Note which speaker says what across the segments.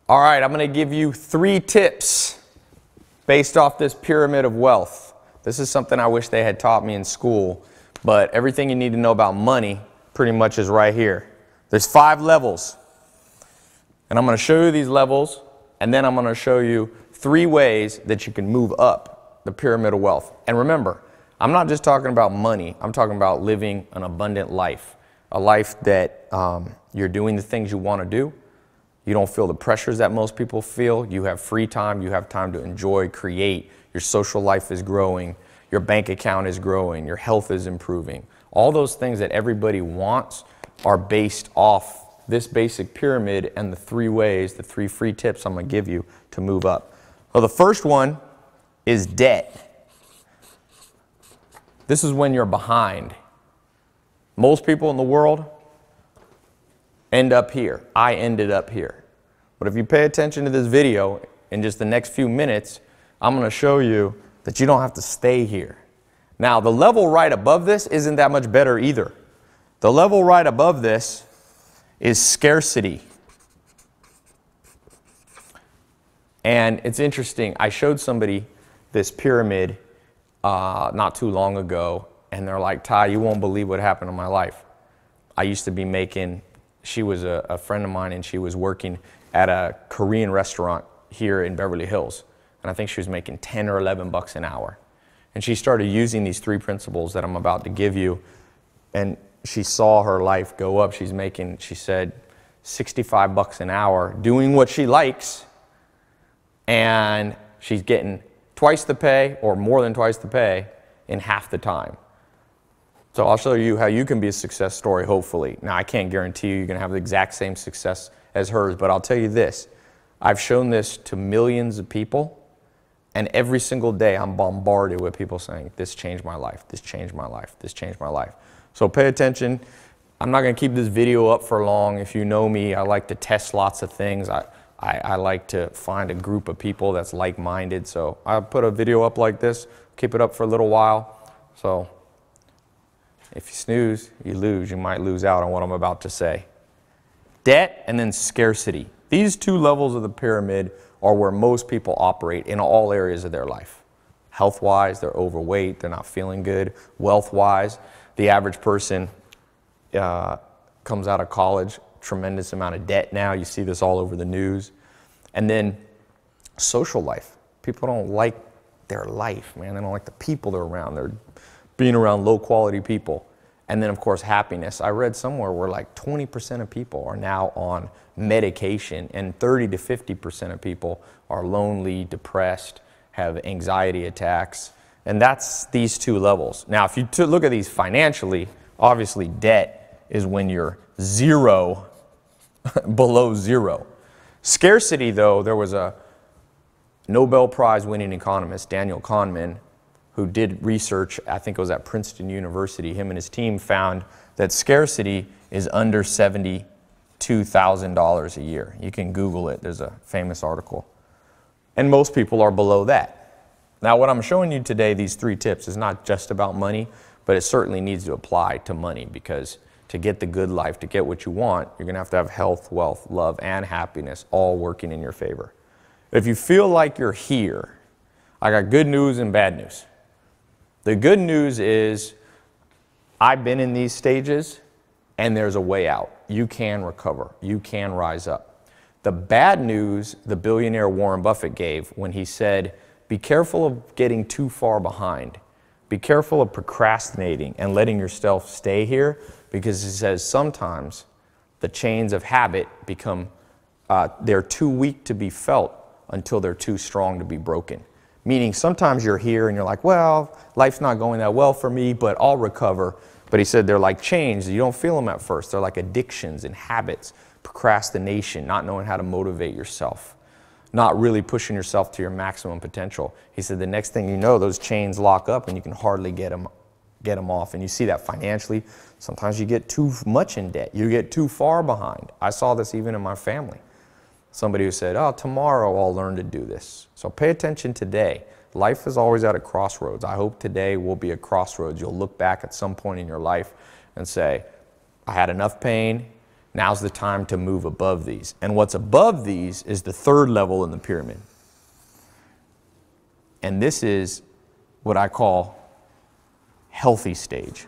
Speaker 1: All right, I'm going to give you 3 tips based off this pyramid of wealth. This is something I wish they had taught me in school, but everything you need to know about money pretty much is right here. There's 5 levels, and I'm going to show you these levels, and then I'm going to show you 3 ways that you can move up the pyramid of wealth. And remember, I'm not just talking about money. I'm talking about living an abundant life, a life that you're doing the things you want to do. You don't feel the pressures that most people feel. You have free time. You have time to enjoy, create. Your social life is growing. Your bank account is growing. Your health is improving. All those things that everybody wants are based off this basic pyramid and the 3 ways, the 3 free tips I'm going to give you to move up. Well, the first one is debt. This is when you're behind. Most people in the world end up here. I ended up here. But if you pay attention to this video, in just the next few minutes, I'm going to show you that you don't have to stay here. Now, the level right above this isn't that much better either. The level right above this is scarcity. And it's interesting. I showed somebody this pyramid not too long ago, and they're like, "Tai, you won't believe what happened in my life. I used to be making..." She was a friend of mine, and she was working at a Korean restaurant here in Beverly Hills. And I think she was making 10 or 11 bucks an hour. And she started using these 3 principles that I'm about to give you. And she saw her life go up. She's making, she said, 65 bucks an hour doing what she likes. And she's getting twice the pay or more than twice the pay in half the time. So I'll show you how you can be a success story, hopefully. Now, I can't guarantee you're going to have the exact same success as hers, but I'll tell you this. I've shown this to millions of people, and every single day I'm bombarded with people saying, "This changed my life, this changed my life, this changed my life." So pay attention. I'm not going to keep this video up for long. If you know me, I like to test lots of things. I like to find a group of people that's like-minded. So I'll put a video up like this, keep it up for a little while. So if you snooze, you lose. You might lose out on what I'm about to say. Debt and then scarcity. These 2 levels of the pyramid are where most people operate in all areas of their life. Health-wise, they're overweight, they're not feeling good. Wealth-wise, the average person comes out of college, tremendous amount of debt now. You see this all over the news. And then social life. People don't like their life, man. They don't like the people they're around. They're being around low-quality people. And then, of course, happiness. I read somewhere where like 20% of people are now on medication, and 30 to 50% of people are lonely, depressed, have anxiety attacks. And that's these 2 levels. Now, if you look at these financially, obviously debt is when you're 0, below 0. Scarcity, though, there was a Nobel Prize winning economist, Daniel Kahneman, who did research, I think it was at Princeton University. Him and his team found that scarcity is under $72,000 a year. You can Google it. There's a famous article. And most people are below that. Now, what I'm showing you today, these 3 tips, is not just about money, but it certainly needs to apply to money, because to get the good life, to get what you want, you're going to have health, wealth, love, and happiness all working in your favor. If you feel like you're here, I got good news and bad news. The good news is I've been in these stages, and there's a way out. You can recover. You can rise up. The bad news the billionaire Warren Buffett gave when he said, be careful of getting too far behind. Be careful of procrastinating and letting yourself stay here, because he says sometimes the chains of habit become, they're too weak to be felt until they're too strong to be broken. Meaning sometimes you're here and you're like, well, life's not going that well for me, but I'll recover. But he said they're like chains. You don't feel them at first. They're like addictions and habits, procrastination, not knowing how to motivate yourself, not really pushing yourself to your maximum potential. He said the next thing you know, those chains lock up and you can hardly get them off. And you see that financially. Sometimes you get too much in debt. You get too far behind. I saw this even in my family. Somebody who said, oh, tomorrow I'll learn to do this. So pay attention today. Life is always at a crossroads. I hope today will be a crossroads. You'll look back at some point in your life and say, I had enough pain. Now's the time to move above these. And what's above these is the third level in the pyramid. And this is what I call healthy stage.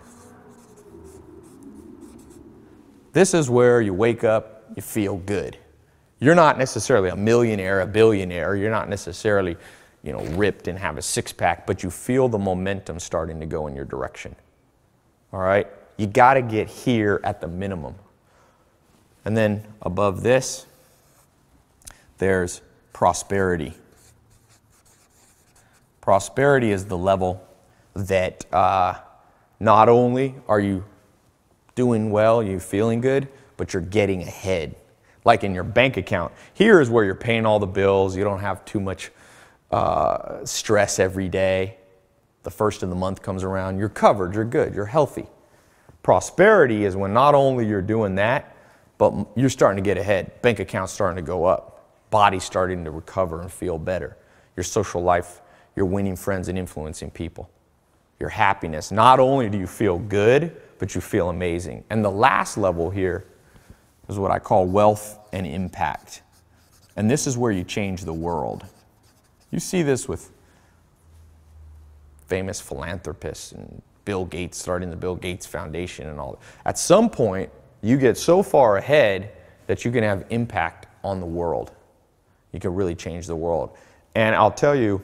Speaker 1: This is where you wake up, you feel good. You're not necessarily a millionaire, a billionaire. You're not necessarily, ripped and have a six-pack, but you feel the momentum starting to go in your direction. All right? You got to get here at the minimum. And then above this, there's prosperity. Prosperity is the level that not only are you doing well, you feeling good, but you're getting ahead. Like in your bank account. Here is where you're paying all the bills. You don't have too much stress every day. The first of the month comes around. You're covered. You're good. You're healthy. Prosperity is when not only you're doing that, but you're starting to get ahead. Bank account's starting to go up. Body's starting to recover and feel better. Your social life, you're winning friends and influencing people. Your happiness. Not only do you feel good, but you feel amazing. And the last level here is what I call wealth and impact. And this is where you change the world. You see this with famous philanthropists and Bill Gates starting the Bill Gates Foundation and all that. At some point, you get so far ahead that you can have impact on the world. You can really change the world. And I'll tell you,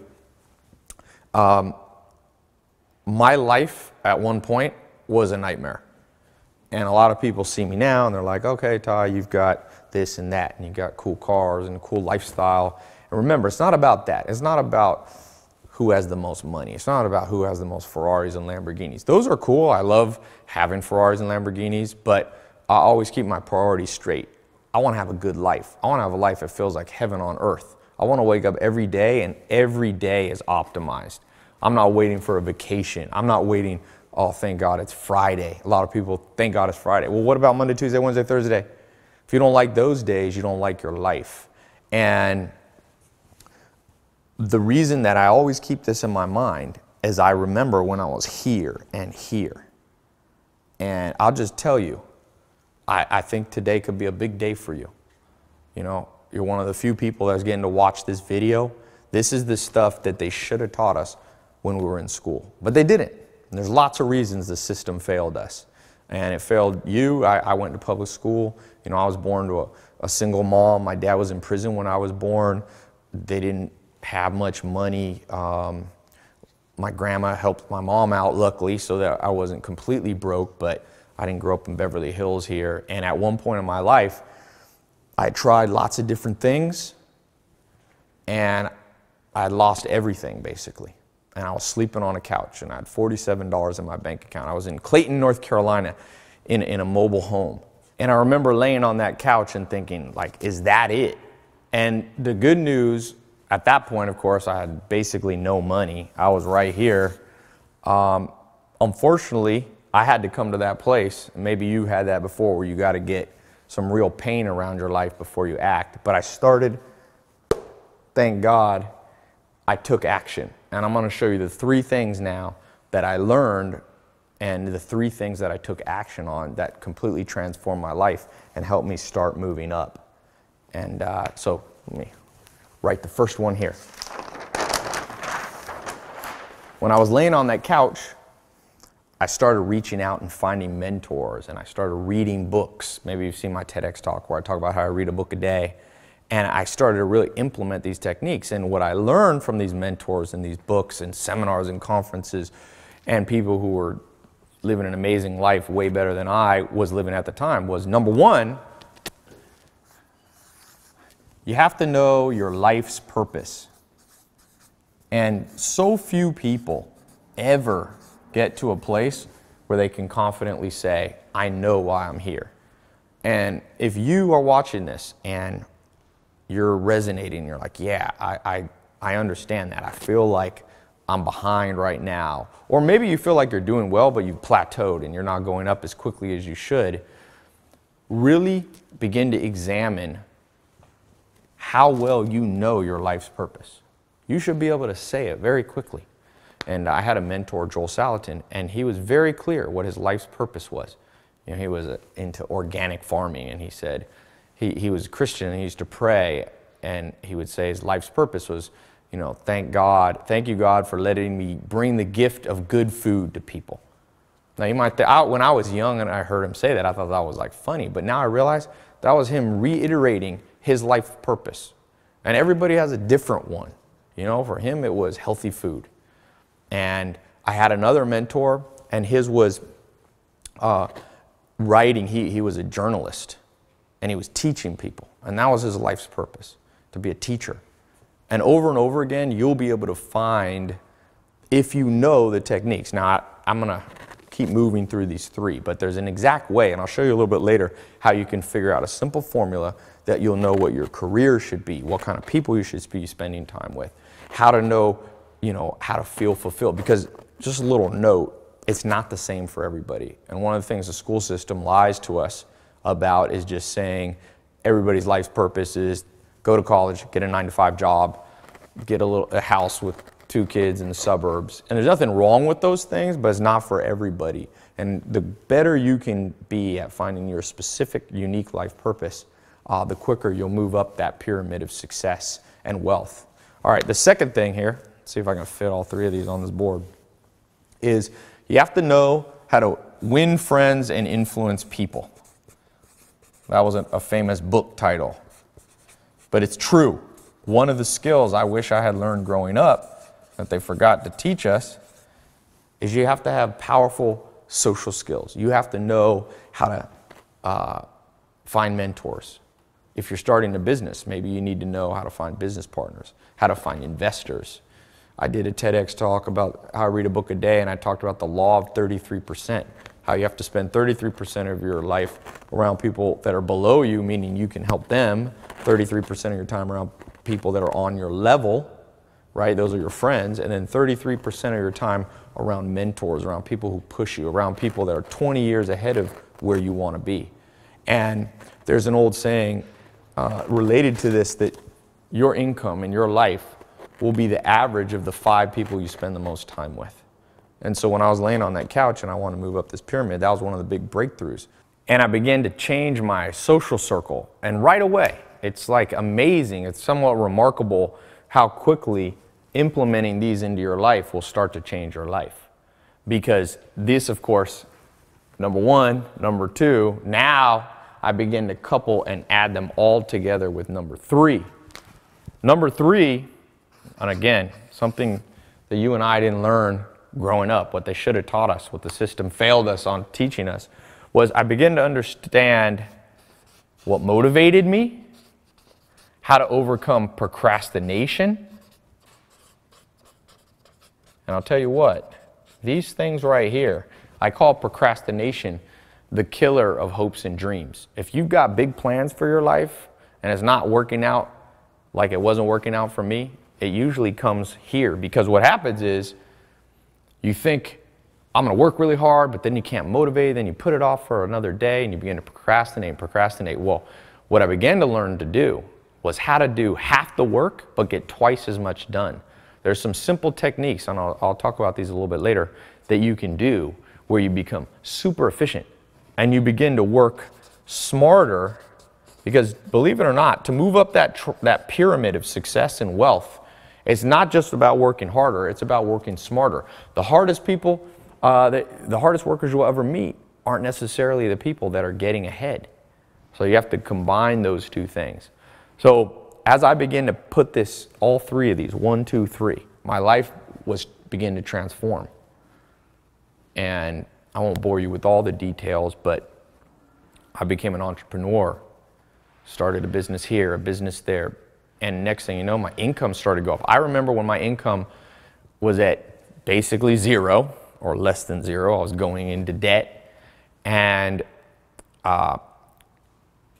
Speaker 1: my life at one point was a nightmare. And a lot of people see me now and they're like, okay, Tai, you've got this and that, and you've got cool cars and a cool lifestyle. And remember, it's not about that. It's not about who has the most money. It's not about who has the most Ferraris and Lamborghinis. Those are cool. I love having Ferraris and Lamborghinis, but I always keep my priorities straight. I want to have a good life. I want to have a life that feels like heaven on earth. I want to wake up every day and every day is optimized. I'm not waiting for a vacation. I'm not waiting, oh, thank God it's Friday. A lot of people, thank God it's Friday. Well, what about Monday, Tuesday, Wednesday, Thursday? If you don't like those days, you don't like your life. And the reason that I always keep this in my mind is I remember when I was here and here. And I'll just tell you, I think today could be a big day for you. You're one of the few people that's getting to watch this video. This is the stuff that they should have taught us when we were in school, but they didn't. And there's lots of reasons the system failed us. And it failed you. I went to public school. I was born to a single mom. My dad was in prison when I was born. They didn't have much money. My grandma helped my mom out, luckily, so that I wasn't completely broke, but I didn't grow up in Beverly Hills here. And at one point in my life, I tried lots of different things, and I lost everything, basically. And I was sleeping on a couch, and I had $47 in my bank account. I was in Clayton, North Carolina, in a mobile home. And I remember laying on that couch and thinking, like, is that it? And the good news, at that point, of course, I had basically no money. I was right here. Unfortunately, I had to come to that place, and maybe you had that before, where you got to get some real pain around your life before you act. But I started, thank God, I took action. And I'm going to show you the 3 things now that I learned and the 3 things that I took action on that completely transformed my life and helped me start moving up. And so let me write the first one here. When I was laying on that couch, I started reaching out and finding mentors, and I started reading books. Maybe you've seen my TEDx talk where I talk about how I read a book a day. And I started to really implement these techniques. And what I learned from these mentors and these books and seminars and conferences and people who were living an amazing life way better than I was living at the time was, number 1, you have to know your life's purpose. And so few people ever get to a place where they can confidently say, I know why I'm here. And if you are watching this and you're resonating, you're like, yeah, I understand that. I feel like I'm behind right now. Or maybe you feel like you're doing well, but you've plateaued and you're not going up as quickly as you should. Really begin to examine how well you know your life's purpose. You should be able to say it very quickly. And I had a mentor, Joel Salatin, and he was very clear what his life's purpose was. You know, he was into organic farming, and he said he was a Christian, and he used to pray, and he would say his life's purpose was, you know, thank you God for letting me bring the gift of good food to people. Now you might think, when I was young and I heard him say that, I thought that was like funny, but now I realize that was him reiterating his life purpose. And everybody has a different one. You know, for him it was healthy food. And I had another mentor, and his was writing. He was a journalist, and he was teaching people. And that was his life's purpose, to be a teacher. And over again, you'll be able to find, if you know the techniques. Now, I'm going to keep moving through these three, but there's an exact way, and I'll show you a little bit later how you can figure out a simple formula that you'll know what your career should be, what kind of people you should be spending time with, how to know, you know, how to feel fulfilled. Because just a little note, it's not the same for everybody. And one of the things the school system lies to us about is just saying everybody's life's purpose is go to college, get a 9-to-5 job, get a house with 2 kids in the suburbs. And there's nothing wrong with those things, but it's not for everybody. And the better you can be at finding your specific, unique life purpose, the quicker you'll move up that pyramid of success and wealth. All right, the second thing here, let's see if I can fit all 3 of these on this board, is you have to know how to win friends and influence people. That was a famous book title. But it's true. One of the skills I wish I had learned growing up that they forgot to teach us is you have to have powerful social skills. You have to know how to find mentors. If you're starting a business, maybe you need to know how to find business partners, how to find investors. I did a TEDx talk about how I read a book a day, and I talked about the law of 33%, how you have to spend 33% of your life around people that are below you, meaning you can help them, 33% of your time around people that are on your level, right? Those are your friends. And then 33% of your time around mentors, around people who push you, around people that are 20 years ahead of where you want to be. And there's an old saying related to this, that your income in your life will be the average of the 5 people you spend the most time with. And so when I was laying on that couch and I wanted to move up this pyramid, that was one of the big breakthroughs. And I began to change my social circle. And right away, it's like amazing, it's somewhat remarkable how quickly implementing these into your life will start to change your life. Because this, of course, number 1, number 2, now I begin to couple and add them all together with number 3. Number 3, and again, something that you and I didn't learn growing up, what they should have taught us, what the system failed us on teaching us, was I began to understand what motivated me, how to overcome procrastination. And I'll tell you what, these things right here, I call procrastination the killer of hopes and dreams. If you've got big plans for your life and it's not working out like it wasn't working out for me, it usually comes here. Because what happens is you think, I'm going to work really hard, but then you can't motivate, then you put it off for another day and you begin to procrastinate. Well, what I began to learn to do was how to do half the work but get twice as much done. There's some simple techniques, and I'll talk about these a little bit later, that you can do where you become super efficient and you begin to work smarter. Because believe it or not, to move up that pyramid of success and wealth, it's not just about working harder, it's about working smarter. The hardest people, the hardest workers you'll ever meet aren't necessarily the people that are getting ahead. So you have to combine those 2 things. So as I begin to put this, all 3 of these, 1, 2, 3, my life began to transform. And I won't bore you with all the details, but I became an entrepreneur, started a business here, a business there. And next thing you know, my income started to go up. I remember when my income was at basically 0 or less than 0. I was going into debt. And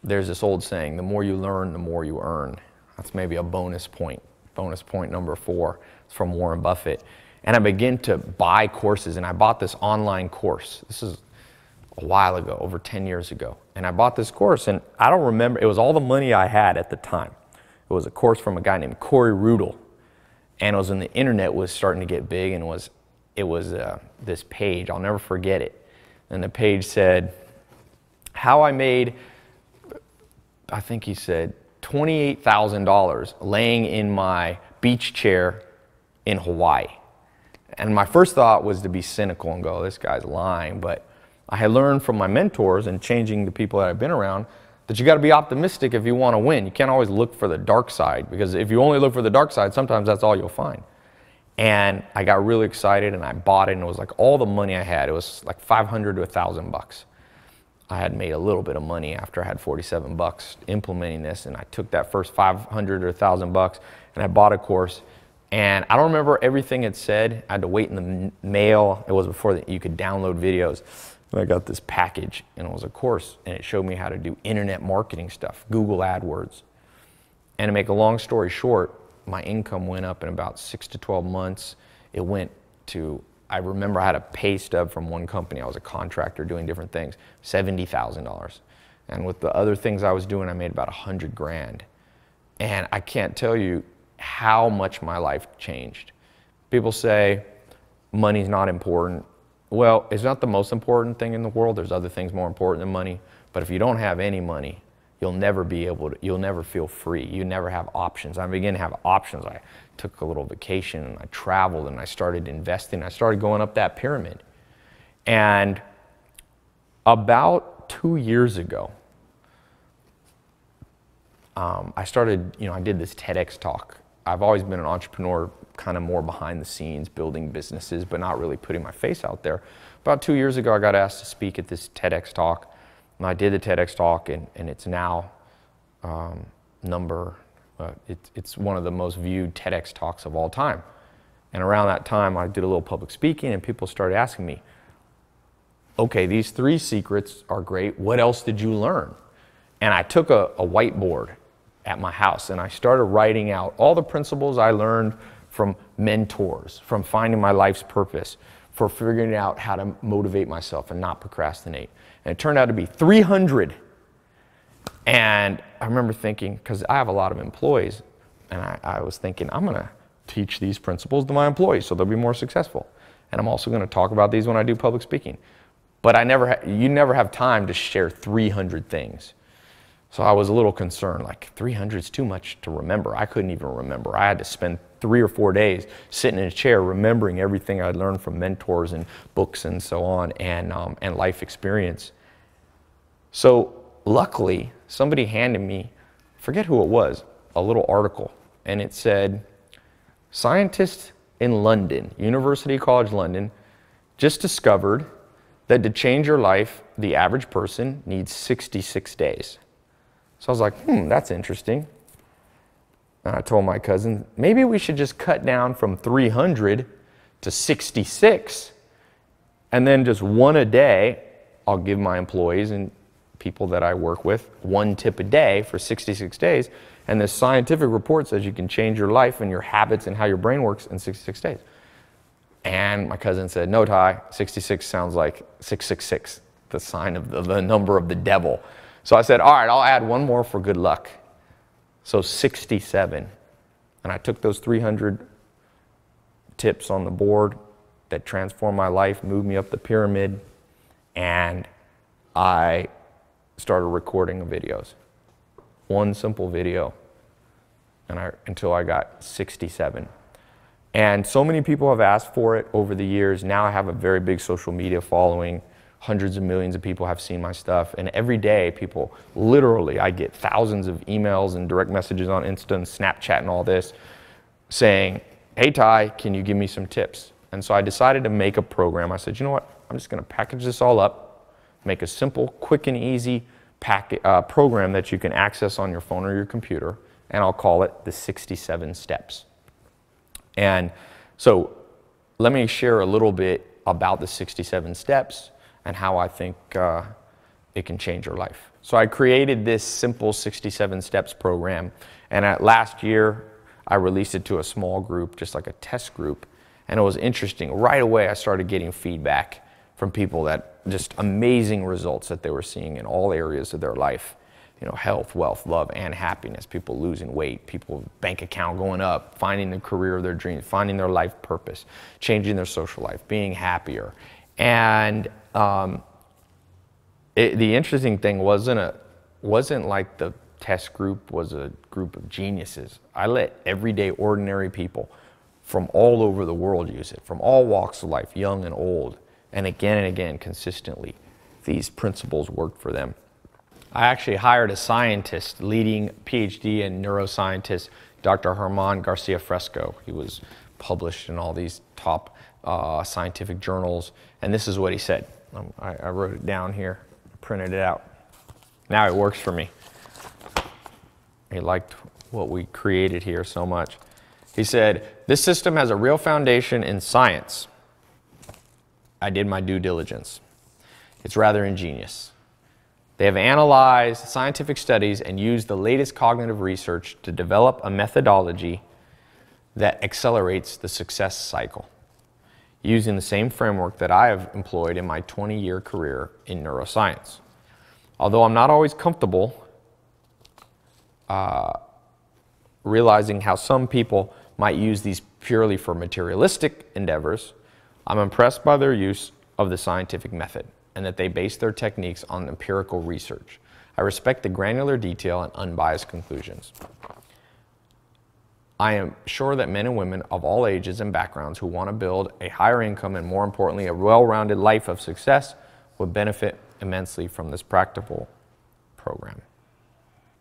Speaker 1: there's this old saying, the more you learn, the more you earn. That's maybe a bonus point. Bonus point number 4. It's from Warren Buffett. And I began to buy courses, and I bought this online course. This is a while ago, over 10 years ago. And I bought this course, and I don't remember, it was all the money I had at the time. It was a course from a guy named Corey Rudel. And it was when the internet was starting to get big, and it was this page, I'll never forget it. And the page said, how I made, I think he said, $28,000 laying in my beach chair in Hawaii. And my first thought was to be cynical and go, this guy's lying. But I had learned from my mentors and changing the people that I've been around that you got to be optimistic if you want to win. You can't always look for the dark side, because if you only look for the dark side, sometimes that's all you'll find. And I got really excited and I bought it, and it was like all the money I had. It was like $500 to $1,000. I had made a little bit of money after I had 47 bucks implementing this, and I took that first 500 or 1,000 bucks and I bought a course. And I don't remember everything it said. I had to wait in the mail. It was before you could download videos. And I got this package, and it was a course, and it showed me how to do internet marketing stuff, Google AdWords. And to make a long story short, my income went up in about 6 to 12 months. It went to, I remember I had a pay stub from one company. I was a contractor doing different things, $70,000. And with the other things I was doing, I made about 100 grand. And I can't tell you how much my life changed. People say money's not important. Well, it's not the most important thing in the world. There's other things more important than money. But if you don't have any money, you'll never be able to, you'll never feel free. You never have options. I began to have options. I took a little vacation and I traveled and I started investing. I started going up that pyramid. And about 2 years ago, I started, I did this TEDx talk. I've always been an entrepreneur, kind of more behind the scenes, building businesses, but not really putting my face out there. About 2 years ago, I got asked to speak at this TEDx talk. And I did the TEDx talk, and it's now it's one of the most viewed TEDx talks of all time. And around that time, I did a little public speaking, and people started asking me, okay, these 3 secrets are great. What else did you learn? And I took a whiteboard at my house, and I started writing out all the principles I learned from mentors, from finding my life's purpose, for figuring out how to motivate myself and not procrastinate. And it turned out to be 300. And I remember thinking, because I have a lot of employees, and I was thinking, I'm going to teach these principles to my employees so they'll be more successful. And I'm also going to talk about these when I do public speaking. But you never have time to share 300 things. So I was a little concerned, like 300 is too much to remember. I couldn't even remember. I had to spend 3 or 4 days sitting in a chair remembering everything I'd learned from mentors and books and so on, and life experience. So luckily, somebody handed me, I forget who it was, a little article. And it said, scientists in London, University College London, just discovered that to change your life, the average person needs 66 days. So I was like, that's interesting. And I told my cousin, maybe we should just cut down from 300 to 66, and then just 1 a day. I'll give my employees and people that I work with 1 tip a day for 66 days. And this scientific report says you can change your life and your habits and how your brain works in 66 days. And my cousin said, no, Tai, 66 sounds like 666, the sign of the number of the devil. So I said, all right, I'll add 1 more for good luck. So 67. And I took those 300 tips on the board that transformed my life, moved me up the pyramid, and I started recording videos. 1 simple video, until I got 67. And so many people have asked for it over the years. Now I have a very big social media following. Hundreds of millions of people have seen my stuff. And every day, people, literally, I get thousands of emails and direct messages on Insta and Snapchat and all this saying, hey, Tai, can you give me some tips? And so I decided to make a program. I said, you know what? I'm just going to package this all up, make a simple, quick, and easy program that you can access on your phone or your computer, and I'll call it the 67 Steps. And so let me share a little bit about the 67 Steps and how I think it can change your life. So I created this simple 67 Steps program, and last year I released it to a small group, just like a test group, and it was interesting. Right away I started getting feedback from people that just amazing results that they were seeing in all areas of their life. Health, wealth, love, and happiness. People losing weight, people bank account going up, finding the career of their dreams, finding their life purpose, changing their social life, being happier. And The interesting thing wasn't like the test group was a group of geniuses. I let everyday ordinary people from all over the world use it, from all walks of life, young and old, and again, consistently. These principles worked for them. I actually hired a scientist, leading PhD and neuroscientist, Dr. Germán Garcia Fresco. He was published in all these top scientific journals, and this is what he said. I wrote it down here, printed it out. Now it works for me. He liked what we created here so much. He said, "This system has a real foundation in science. I did my due diligence. It's rather ingenious. They have analyzed scientific studies and used the latest cognitive research to develop a methodology that accelerates the success cycle, using the same framework that I have employed in my 20-year career in neuroscience. Although I'm not always comfortable realizing how some people might use these purely for materialistic endeavors, I'm impressed by their use of the scientific method and that they base their techniques on empirical research. I respect the granular detail and unbiased conclusions. I am sure that men and women of all ages and backgrounds who want to build a higher income and, more importantly, a well-rounded life of success would benefit immensely from this practical program.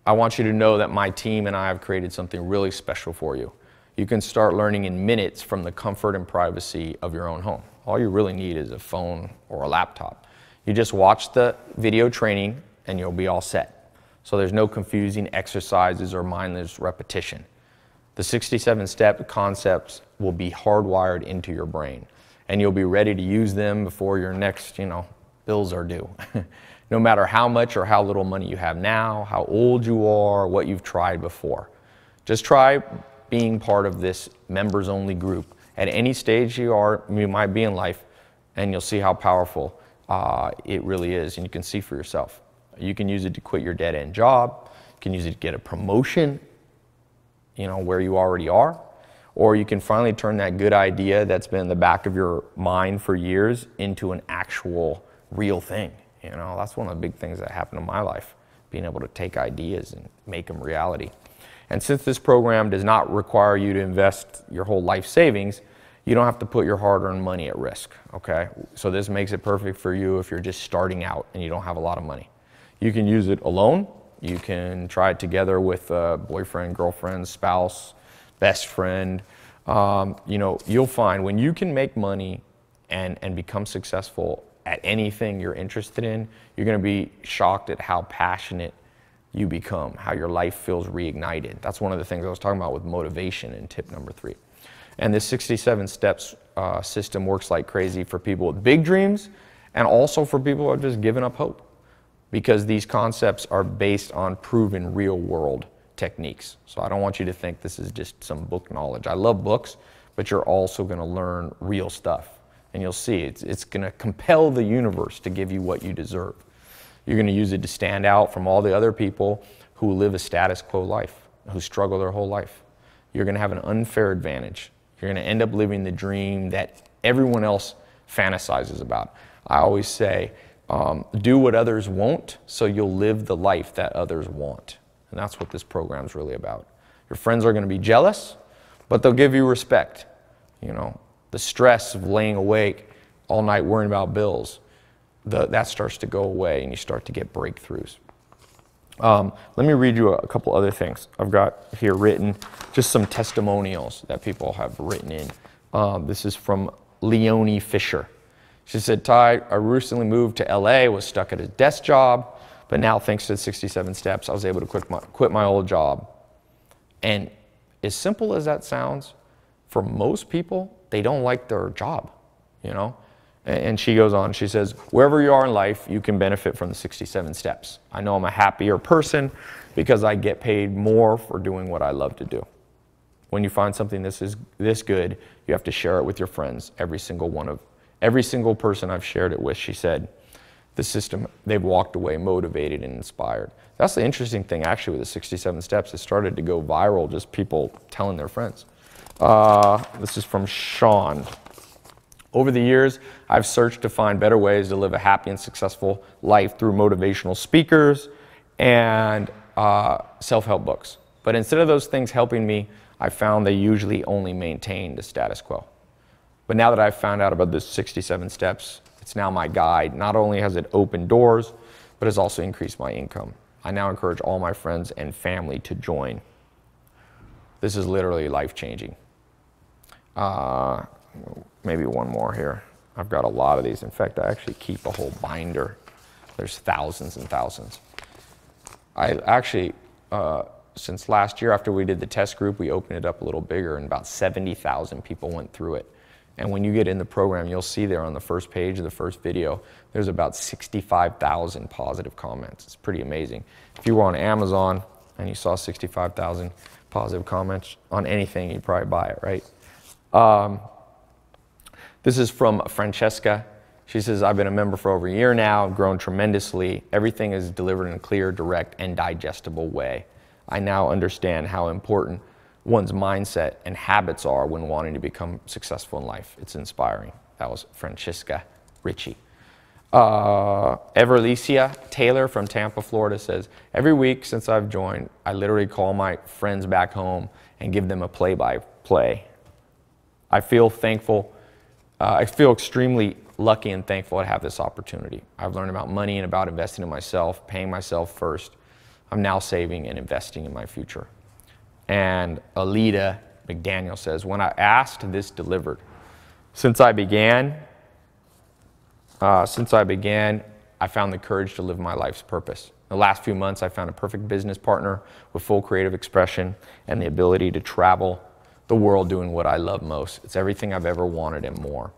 Speaker 1: I want you to know that my team and I have created something really special for you. You can start learning in minutes from the comfort and privacy of your own home. All you really need is a phone or a laptop. You just watch the video training and you'll be all set. So there's no confusing exercises or mindless repetition. The 67-step concepts will be hardwired into your brain, and you'll be ready to use them before your next, bills are due. No matter how much or how little money you have now, how old you are, what you've tried before. Just try being part of this members-only group at any stage you might be in life, and you'll see how powerful it really is, and you can see for yourself. You can use it to quit your dead-end job. You can use it to get a promotion, where you already are, or you can finally turn that good idea that's been in the back of your mind for years into an actual real thing. That's one of the big things that happened in my life, being able to take ideas and make them reality. And since this program does not require you to invest your whole life savings, you don't have to put your hard-earned money at risk, okay? So this makes it perfect for you if you're just starting out and you don't have a lot of money. You can use it alone. You can try it together with a boyfriend, girlfriend, spouse, best friend. You'll find when you can make money and become successful at anything you're interested in, you're going to be shocked at how passionate you become, how your life feels reignited. That's one of the things I was talking about with motivation in tip number 3. And this 67 steps system works like crazy for people with big dreams and also for people who are just giving up hope, because these concepts are based on proven real-world techniques. So I don't want you to think this is just some book knowledge. I love books, but you're also going to learn real stuff. And you'll see it's going to compel the universe to give you what you deserve. You're going to use it to stand out from all the other people who live a status quo life, who struggle their whole life. You're going to have an unfair advantage. You're going to end up living the dream that everyone else fantasizes about. I always say, do what others won't, so you'll live the life that others want. And that's what this program's really about. Your friends are going to be jealous, but they'll give you respect. The stress of laying awake all night worrying about bills, that starts to go away and you start to get breakthroughs. Let me read you a couple other things. I've got here written just some testimonials that people have written in. This is from Leonie Fisher. She said, "Tai, I recently moved to LA, was stuck at a desk job, but now thanks to the 67 steps, I was able to quit my old job." And as simple as that sounds, for most people, they don't like their job, And she goes on, she says, "Wherever you are in life, you can benefit from the 67 steps. I know I'm a happier person because I get paid more for doing what I love to do. When you find something this good, you have to share it with your friends. Every single person I've shared it with," she said, "the system, they've walked away motivated and inspired." That's the interesting thing, actually, with the 67 steps. It started to go viral, just people telling their friends. This is from Sean. Over the years, I've searched to find better ways to live a happy and successful life through motivational speakers and self-help books. But instead of those things helping me, I found they usually only maintain the status quo. But now that I've found out about the 67 steps, it's now my guide. Not only has it opened doors, but has also increased my income. I now encourage all my friends and family to join. This is literally life-changing. Maybe one more here. I've got a lot of these. In fact, I actually keep a whole binder. There's thousands and thousands. I actually, since last year after we did the test group, we opened it up a little bigger and about 70,000 people went through it. And when you get in the program, you'll see there on the first page of the first video, there's about 65,000 positive comments. It's pretty amazing. If you were on Amazon and you saw 65,000 positive comments on anything, you'd probably buy it, right? This is from Francesca. She says, I've been a member for over a year now, grown tremendously. Everything is delivered in a clear, direct, and digestible way. I now understand how important one's mindset and habits are when wanting to become successful in life. It's inspiring. That was Francesca Ritchie. Everlicia Taylor from Tampa, Florida says, every week since I've joined, I literally call my friends back home and give them a play-by-play. I feel thankful. I feel extremely lucky and thankful to have this opportunity. I've learned about money and about investing in myself, paying myself first. I'm now saving and investing in my future. And Alita McDaniel says, when I asked, this delivered. Since I began, I found the courage to live my life's purpose. In the last few months, I found a perfect business partner with full creative expression and the ability to travel the world doing what I love most. It's everything I've ever wanted and more.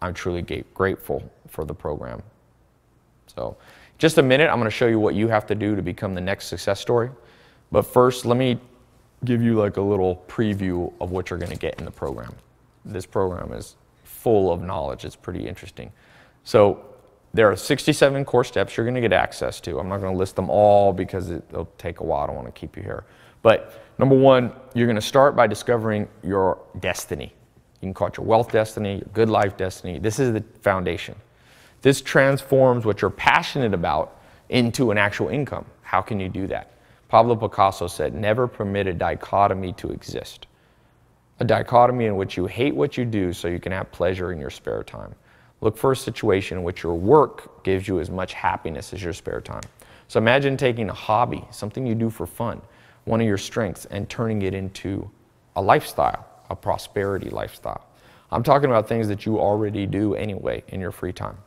Speaker 1: I'm truly grateful for the program. So, just a minute, I'm going to show you what you have to do to become the next success story. But first, let me give you like a little preview of what you're going to get in the program. This program is full of knowledge. It's pretty interesting. So, there are 67 core steps you're going to get access to. I'm not going to list them all because it'll take a while. I don't want to keep you here. But number one, you're going to start by discovering your destiny. You can call it your wealth destiny, your good life destiny. This is the foundation. This transforms what you're passionate about into an actual income. How can you do that? Pablo Picasso said, never permit a dichotomy to exist. A dichotomy in which you hate what you do so you can have pleasure in your spare time. Look for a situation in which your work gives you as much happiness as your spare time. So imagine taking a hobby, something you do for fun, one of your strengths, and turning it into a lifestyle, a prosperity lifestyle. I'm talking about things that you already do anyway in your free time.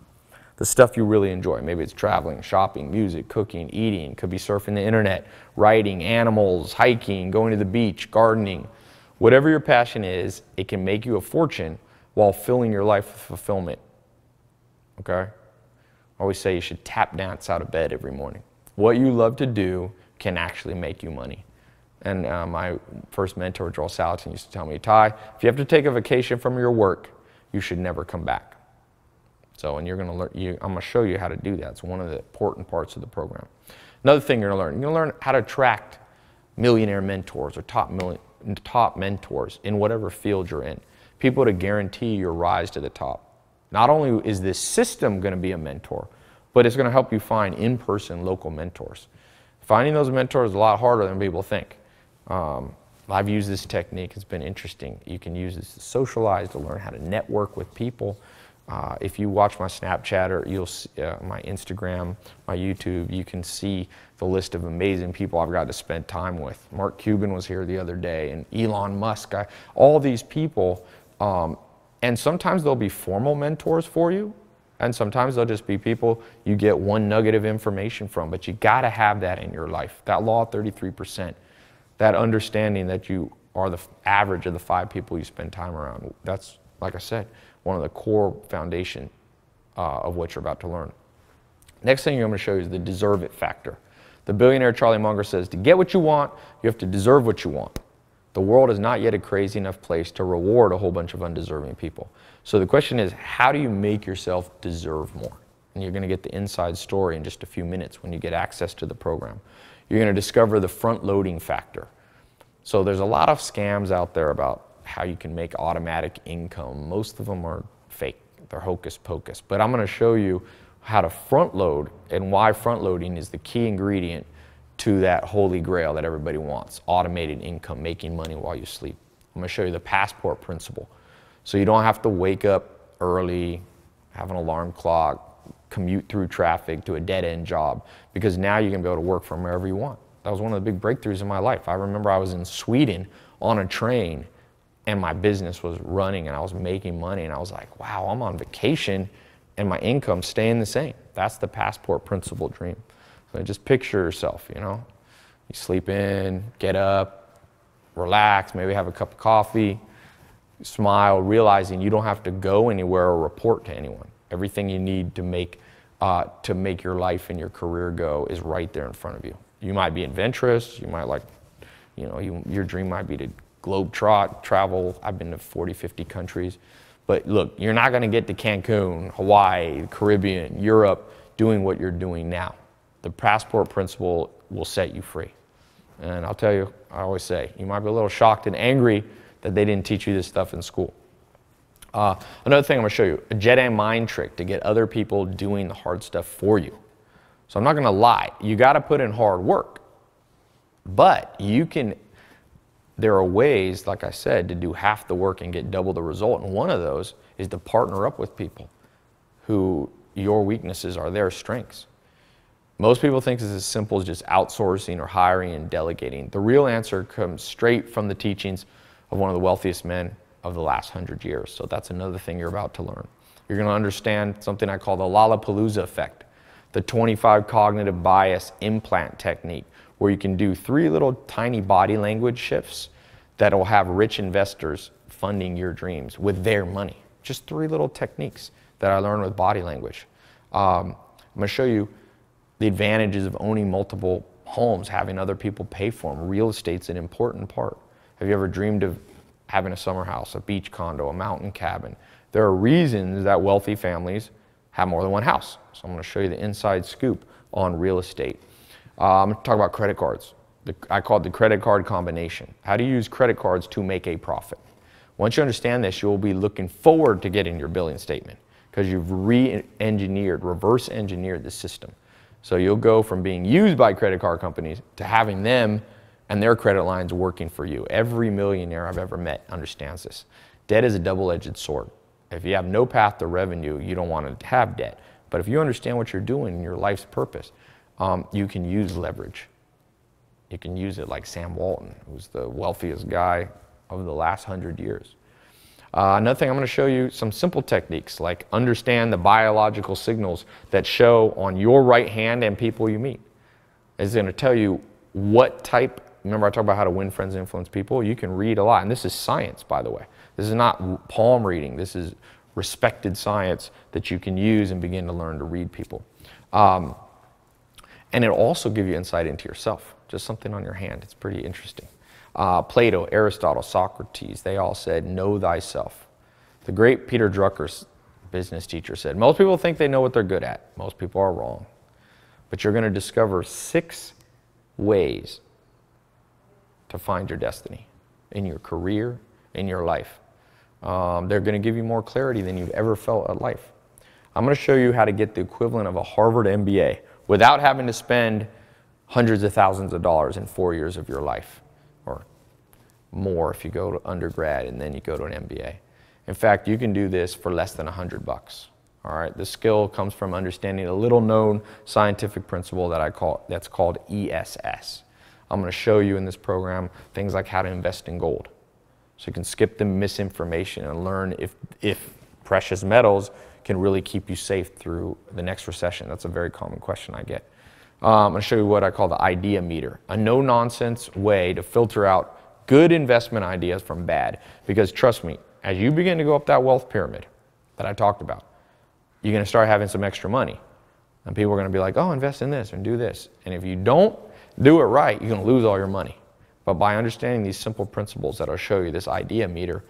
Speaker 1: The stuff you really enjoy. Maybe it's traveling, shopping, music, cooking, eating. Could be surfing the internet, writing, animals, hiking, going to the beach, gardening. Whatever your passion is, it can make you a fortune while filling your life with fulfillment. Okay? I always say you should tap dance out of bed every morning. What you love to do can actually make you money. And my first mentor, Joel Salatin, used to tell me, Tai, if you have to take a vacation from your work, you should never come back. So, and you're going to learn, I'm going to show you how to do that. It's one of the important parts of the program. Another thing you're going to learn how to attract millionaire mentors or top mentors in whatever field you're in. People to guarantee your rise to the top. Not only is this system going to be a mentor, but it's going to help you find in-person local mentors. Finding those mentors is a lot harder than people think. I've used this technique. It's been interesting. You can use this to socialize, to learn how to network with people. If you watch my Snapchat or you'll see, my Instagram, my YouTube, you can see the list of amazing people I've got to spend time with. Mark Cuban was here the other day, and Elon Musk, all these people. And sometimes they'll be formal mentors for you, and sometimes they'll just be people you get one nugget of information from, but you got to have that in your life. That law of 33%, that understanding that you are the average of the 5 people you spend time around. That's, like I said, one of the core foundation of what you're about to learn. Next thing I'm going to show you is the deserve it factor. The billionaire Charlie Munger says, to get what you want, you have to deserve what you want. The world is not yet a crazy enough place to reward a whole bunch of undeserving people. So the question is, how do you make yourself deserve more? And you're going to get the inside story in just a few minutes when you get access to the program. You're going to discover the front-loading factor. So there's a lot of scams out there about how you can make automatic income. Most of them are fake. They're hocus pocus. But I'm going to show you how to front load and why front loading is the key ingredient to that holy grail that everybody wants, automated income, making money while you sleep. I'm going to show you the passport principle. So you don't have to wake up early, have an alarm clock, commute through traffic to a dead-end job, because now you can be able to work from wherever you want. That was one of the big breakthroughs in my life. I remember I was in Sweden on a train and my business was running and I was making money and I was like, wow, I'm on vacation and my income's staying the same. That's the passport principle dream. So just picture yourself, you know, you sleep in, get up, relax, maybe have a cup of coffee, smile, realizing you don't have to go anywhere or report to anyone. Everything you need to make your life and your career go is right there in front of you. You might be adventurous, you might like, you know, your dream might be to globe travel. I've been to 40, 50 countries. But look, you're not going to get to Cancun, Hawaii, the Caribbean, Europe, doing what you're doing now. The passport principle will set you free. And I'll tell you, I always say, you might be a little shocked and angry that they didn't teach you this stuff in school. Another thing I'm going to show you, a Jedi mind trick to get other people doing the hard stuff for you. So I'm not going to lie, you got to put in hard work. But there are ways, like I said, to do half the work and get double the result. And one of those is to partner up with people who your weaknesses are their strengths. Most people think it's as simple as just outsourcing or hiring and delegating. The real answer comes straight from the teachings of one of the wealthiest men of the last 100 years. So that's another thing you're about to learn. You're going to understand something I call the Lollapalooza effect, the 25 cognitive bias implant technique, where you can do 3 little tiny body language shifts that will have rich investors funding your dreams with their money. Just 3 little techniques that I learned with body language. I'm going to show you the advantages of owning multiple homes, having other people pay for them. Real estate's an important part. Have you ever dreamed of having a summer house, a beach condo, a mountain cabin? There are reasons that wealthy families have more than one house. So I'm going to show you the inside scoop on real estate. I'm going to talk about credit cards. I call it the credit card combination. How do you use credit cards to make a profit? Once you understand this, you'll be looking forward to getting your billing statement because you've reverse engineered the system. So you'll go from being used by credit card companies to having them and their credit lines working for you. Every millionaire I've ever met understands this. Debt is a double-edged sword. If you have no path to revenue, you don't want to have debt. But if you understand what you're doing in your life's purpose, you can use leverage. You can use it like Sam Walton, who's the wealthiest guy of the last 100 years. Another thing, I'm going to show you some simple techniques, like understand the biological signals that show on your right hand and people you meet. It's going to tell you what type. Remember I talked about how to win friends and influence people? You can read a lot, and this is science, by the way. This is not palm reading. This is respected science that you can use and begin to learn to read people. And it'll also give you insight into yourself, just something on your hand. It's pretty interesting. Plato, Aristotle, Socrates, they all said, know thyself. The great Peter Drucker's business teacher said, most people think they know what they're good at. Most people are wrong. But you're going to discover 6 ways to find your destiny in your career, in your life. They're going to give you more clarity than you've ever felt at life. I'm going to show you how to get the equivalent of a Harvard MBA without having to spend hundreds of thousands of dollars in 4 years of your life, or more if you go to undergrad and then you go to an MBA. In fact, you can do this for less than $100. All right, the skill comes from understanding a little known scientific principle that's called ESS. I'm going to show you in this program things like how to invest in gold. So you can skip the misinformation and learn if precious metals can really keep you safe through the next recession. That's a very common question I get. I'm going to show you what I call the idea meter, a no-nonsense way to filter out good investment ideas from bad. Because trust me, as you begin to go up that wealth pyramid that I talked about, you're going to start having some extra money. And people are going to be like, oh, invest in this and do this. And if you don't do it right, you're going to lose all your money. But by understanding these simple principles that I'll show you, this idea meter,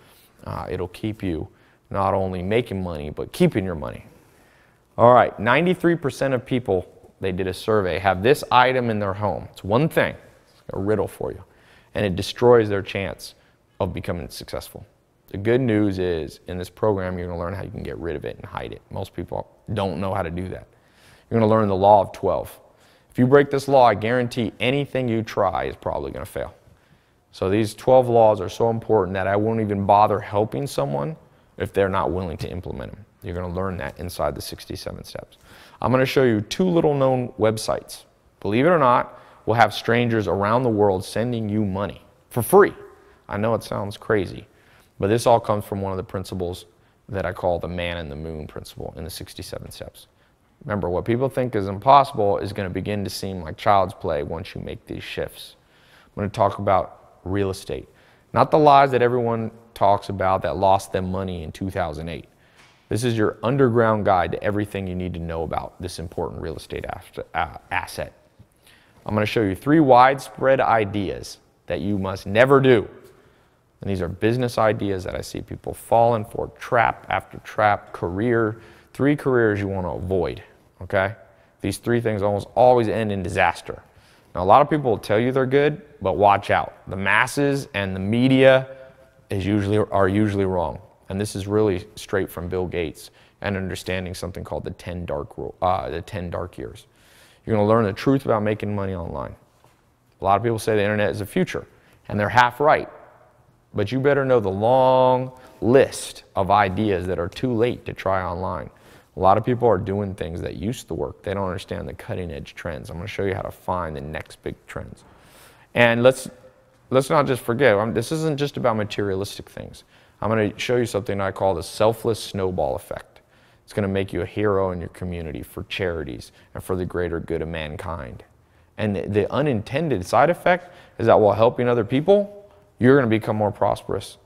Speaker 1: it'll keep you not only making money, but keeping your money. All right, 93% of people, they did a survey, have this item in their home. It's one thing, it's a riddle for you. And it destroys their chance of becoming successful. The good news is in this program, you're going to learn how you can get rid of it and hide it. Most people don't know how to do that. You're going to learn the law of 12. If you break this law, I guarantee anything you try is probably going to fail. So these 12 laws are so important that I won't even bother helping someone if they're not willing to implement them. You're going to learn that inside the 67 steps. I'm going to show you 2 little known websites. Believe it or not, we'll have strangers around the world sending you money for free. I know it sounds crazy, but this all comes from one of the principles that I call the man in the moon principle in the 67 steps. Remember, what people think is impossible is going to begin to seem like child's play once you make these shifts. I'm going to talk about real estate. Not the lies that everyone talks about that lost them money in 2008. This is your underground guide to everything you need to know about this important real estate asset. I'm going to show you 3 widespread ideas that you must never do. And these are business ideas that I see people falling for, trap after trap, 3 careers you want to avoid, okay? These 3 things almost always end in disaster. Now, a lot of people will tell you they're good, but watch out. The masses and the media are usually wrong. And this is really straight from Bill Gates and understanding something called the 10 dark years. You're going to learn the truth about making money online. A lot of people say the internet is the future, and they're half right. But you better know the long list of ideas that are too late to try online. A lot of people are doing things that used to work. They don't understand the cutting edge trends. I'm going to show you how to find the next big trends. And let's not just forget, this isn't just about materialistic things. I'm going to show you something I call the selfless snowball effect. It's going to make you a hero in your community for charities and for the greater good of mankind. And the unintended side effect is that while helping other people, you're going to become more prosperous.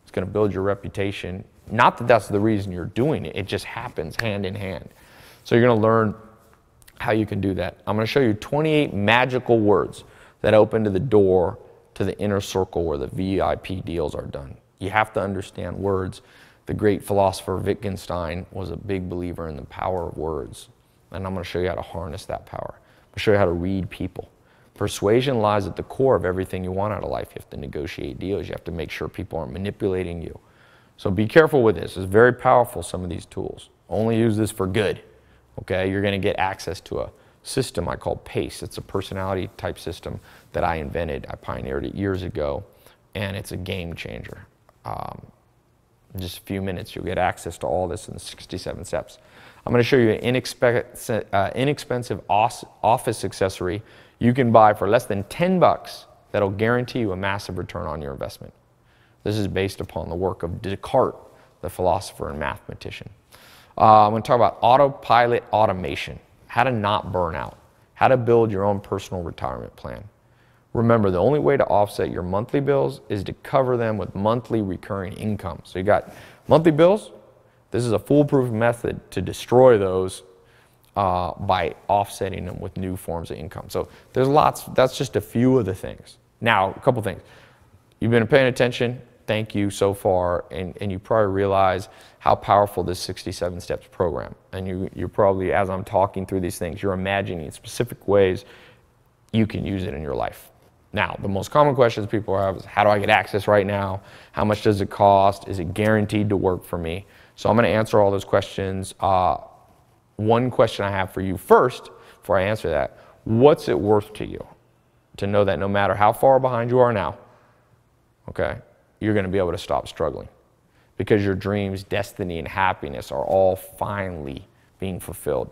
Speaker 1: It's going to build your reputation. Not that that's the reason you're doing it. It just happens hand in hand. So you're going to learn how you can do that. I'm going to show you 28 magical words that open to the door to the inner circle where the VIP deals are done. You have to understand words. The great philosopher Wittgenstein was a big believer in the power of words. And I'm going to show you how to harness that power. I'm going to show you how to read people. Persuasion lies at the core of everything you want out of life. You have to negotiate deals. You have to make sure people aren't manipulating you. So be careful with this. It's very powerful, some of these tools. Only use this for good. Okay? You're going to get access to a system I call PACE. It's a personality type system that I invented. I pioneered it years ago, and it's a game changer. In just a few minutes, you'll get access to all this in the 67 steps. I'm going to show you an inexpensive office accessory you can buy for less than $10 that'll guarantee you a massive return on your investment. This is based upon the work of Descartes, the philosopher and mathematician. I'm going to talk about autopilot automation, how to not burn out, how to build your own personal retirement plan. Remember, the only way to offset your monthly bills is to cover them with monthly recurring income. So you got monthly bills. This is a foolproof method to destroy those by offsetting them with new forms of income. So there's lots. That's just a few of the things. Now, a couple things. You've been paying attention. Thank you so far. And you probably realize how powerful this 67 steps program. And you're probably, as I'm talking through these things, you're imagining specific ways you can use it in your life. Now, the most common questions people have is, how do I get access right now? How much does it cost? Is it guaranteed to work for me? So I'm going to answer all those questions. One question I have for you first, before I answer that, what's it worth to you to know that no matter how far behind you are now, okay, you're going to be able to stop struggling because your dreams, destiny, and happiness are all finally being fulfilled?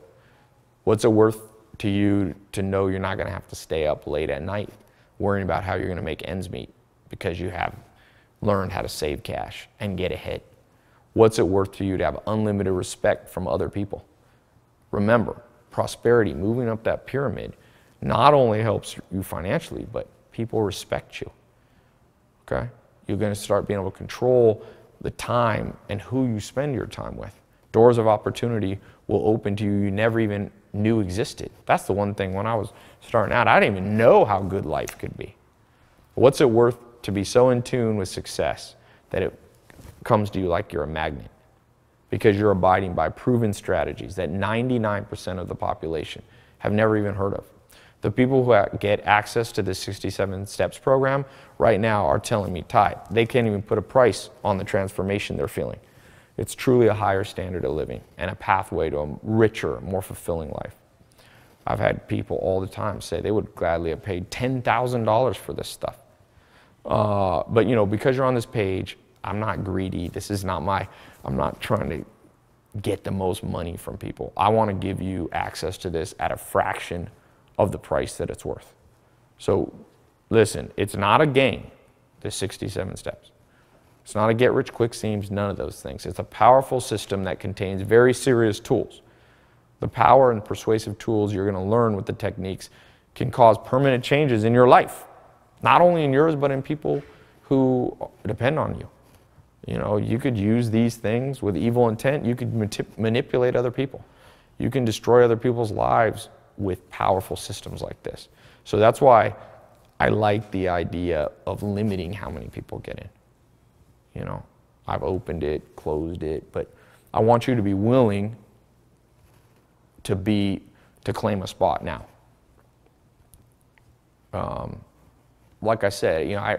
Speaker 1: What's it worth to you to know you're not going to have to stay up late at night worrying about how you're going to make ends meet because you have learned how to save cash and get ahead? What's it worth to you to have unlimited respect from other people? Remember, prosperity, moving up that pyramid, not only helps you financially, but people respect you. Okay? You're going to start being able to control the time and who you spend your time with. Doors of opportunity will open to you never even knew existed. That's the one thing when I was starting out, I didn't even know how good life could be. What's it worth to be so in tune with success that it comes to you like you're a magnet? Because you're abiding by proven strategies that 99% of the population have never even heard of. The people who get access to the 67 Steps program right now are telling me, Tai, they can't even put a price on the transformation they're feeling. It's truly a higher standard of living and a pathway to a richer, more fulfilling life. I've had people all the time say they would gladly have paid $10,000 for this stuff. But you know, because you're on this page, I'm not greedy. This is not I'm not trying to get the most money from people. I want to give you access to this at a fraction of the price that it's worth. So listen, it's not a game, the 67 steps. It's not a get rich quick schemes, none of those things. It's a powerful system that contains very serious tools. The power and persuasive tools you're going to learn with the techniques can cause permanent changes in your life. Not only in yours, but in people who depend on you. You know, you could use these things with evil intent. You could manipulate other people. You can destroy other people's lives with powerful systems like this. So that's why I like the idea of limiting how many people get in. You know, I've opened it, closed it, but I want you to be willing to claim a spot now. Like I said, you know,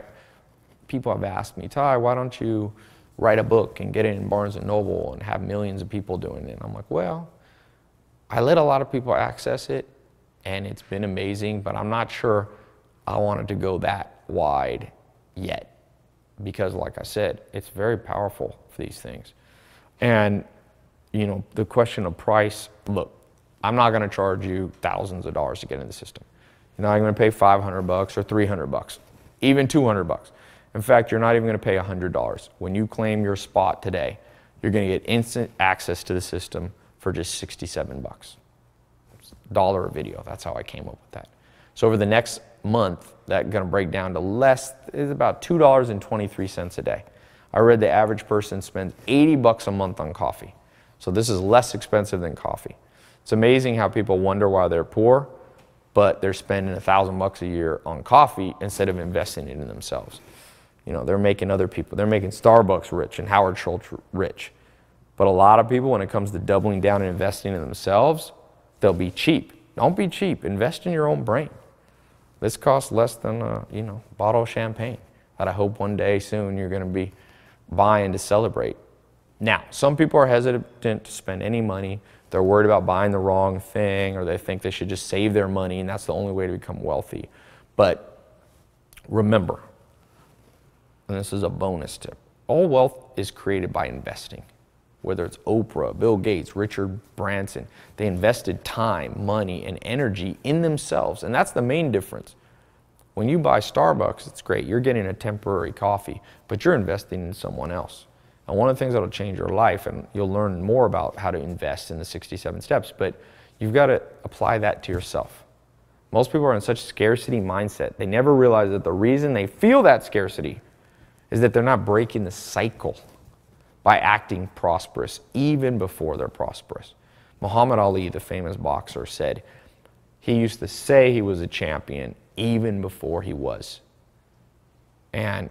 Speaker 1: people have asked me, Tai, why don't you write a book and get it in Barnes & Noble and have millions of people doing it? And I'm like, well, I let a lot of people access it, and it's been amazing, but I'm not sure I wanted to go that wide yet. Because like I said, it's very powerful for these things. And, you know, the question of price, look, I'm not going to charge you thousands of dollars to get in the system. You're not going to pay $500 or $300, even $200. In fact, you're not even going to pay $100. When you claim your spot today, you're going to get instant access to the system for just $67. It's $1 a video. That's how I came up with that. So over the next month, that's going to break down to is about $2.23 a day. I read the average person spends $80 a month on coffee. So this is less expensive than coffee. It's amazing how people wonder why they're poor, but they're spending $1,000 a year on coffee instead of investing it in themselves. You know, they're making other people, they're making Starbucks rich and Howard Schultz rich. But a lot of people, when it comes to doubling down and investing in themselves, they'll be cheap. Don't be cheap. Invest in your own brain. This costs less than a bottle of champagne that I hope one day soon you're going to be buying to celebrate. Now, some people are hesitant to spend any money. They're worried about buying the wrong thing, or they think they should just save their money, and that's the only way to become wealthy. But remember, and this is a bonus tip, all wealth is created by investing. Whether it's Oprah, Bill Gates, Richard Branson, they invested time, money, and energy in themselves, and that's the main difference. When you buy Starbucks, it's great. You're getting a temporary coffee, but you're investing in someone else. And one of the things that'll change your life, and you'll learn more about how to invest in the 67 steps, but you've got to apply that to yourself. Most people are in such scarcity mindset. They never realize that the reason they feel that scarcity is that they're not breaking the cycle by acting prosperous even before they're prosperous. Muhammad Ali, the famous boxer, said he used to say he was a champion even before he was. And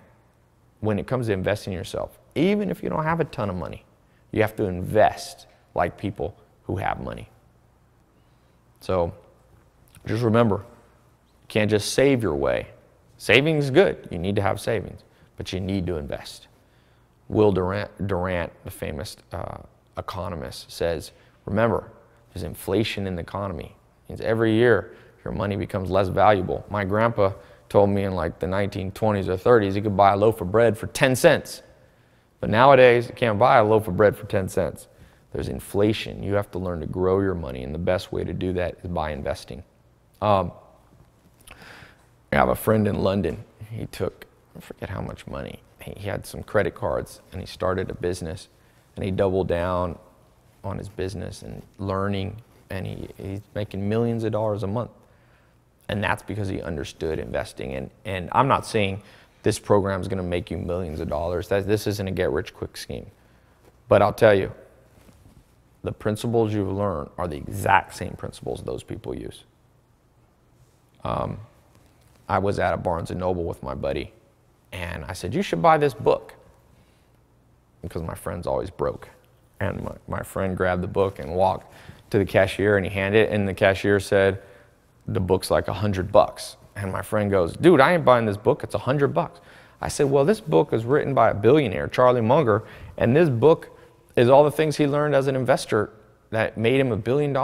Speaker 1: when it comes to investing in yourself, even if you don't have a ton of money, you have to invest like people who have money. So just remember, you can't just save your way. Saving is good. You need to have savings, but you need to invest. Will Durant, the famous economist, says, remember, there's inflation in the economy. It means every year your money becomes less valuable. My grandpa told me in like the 1920s or 30s he could buy a loaf of bread for 10 cents. But nowadays, you can't buy a loaf of bread for 10 cents. There's inflation. You have to learn to grow your money, and the best way to do that is by investing. I have a friend in London. He took, I forget how much money. He had some credit cards, and he started a business, and he doubled down on his business and learning, and he's making millions of dollars a month. And that's because he understood investing. And I'm not saying this program is going to make you millions of dollars. This isn't a get-rich-quick scheme. But I'll tell you, the principles you learn are the exact same principles those people use. I was at a Barnes & Noble with my buddy, and I said, you should buy this book, because my friend's always broke. And my friend grabbed the book and walked to the cashier, and he handed it, and the cashier said, the book's like $100. And my friend goes, dude, I ain't buying this book, it's $100. I said, well, this book is written by a billionaire, Charlie Munger, and this book is all the things he learned as an investor that made him $1 billion.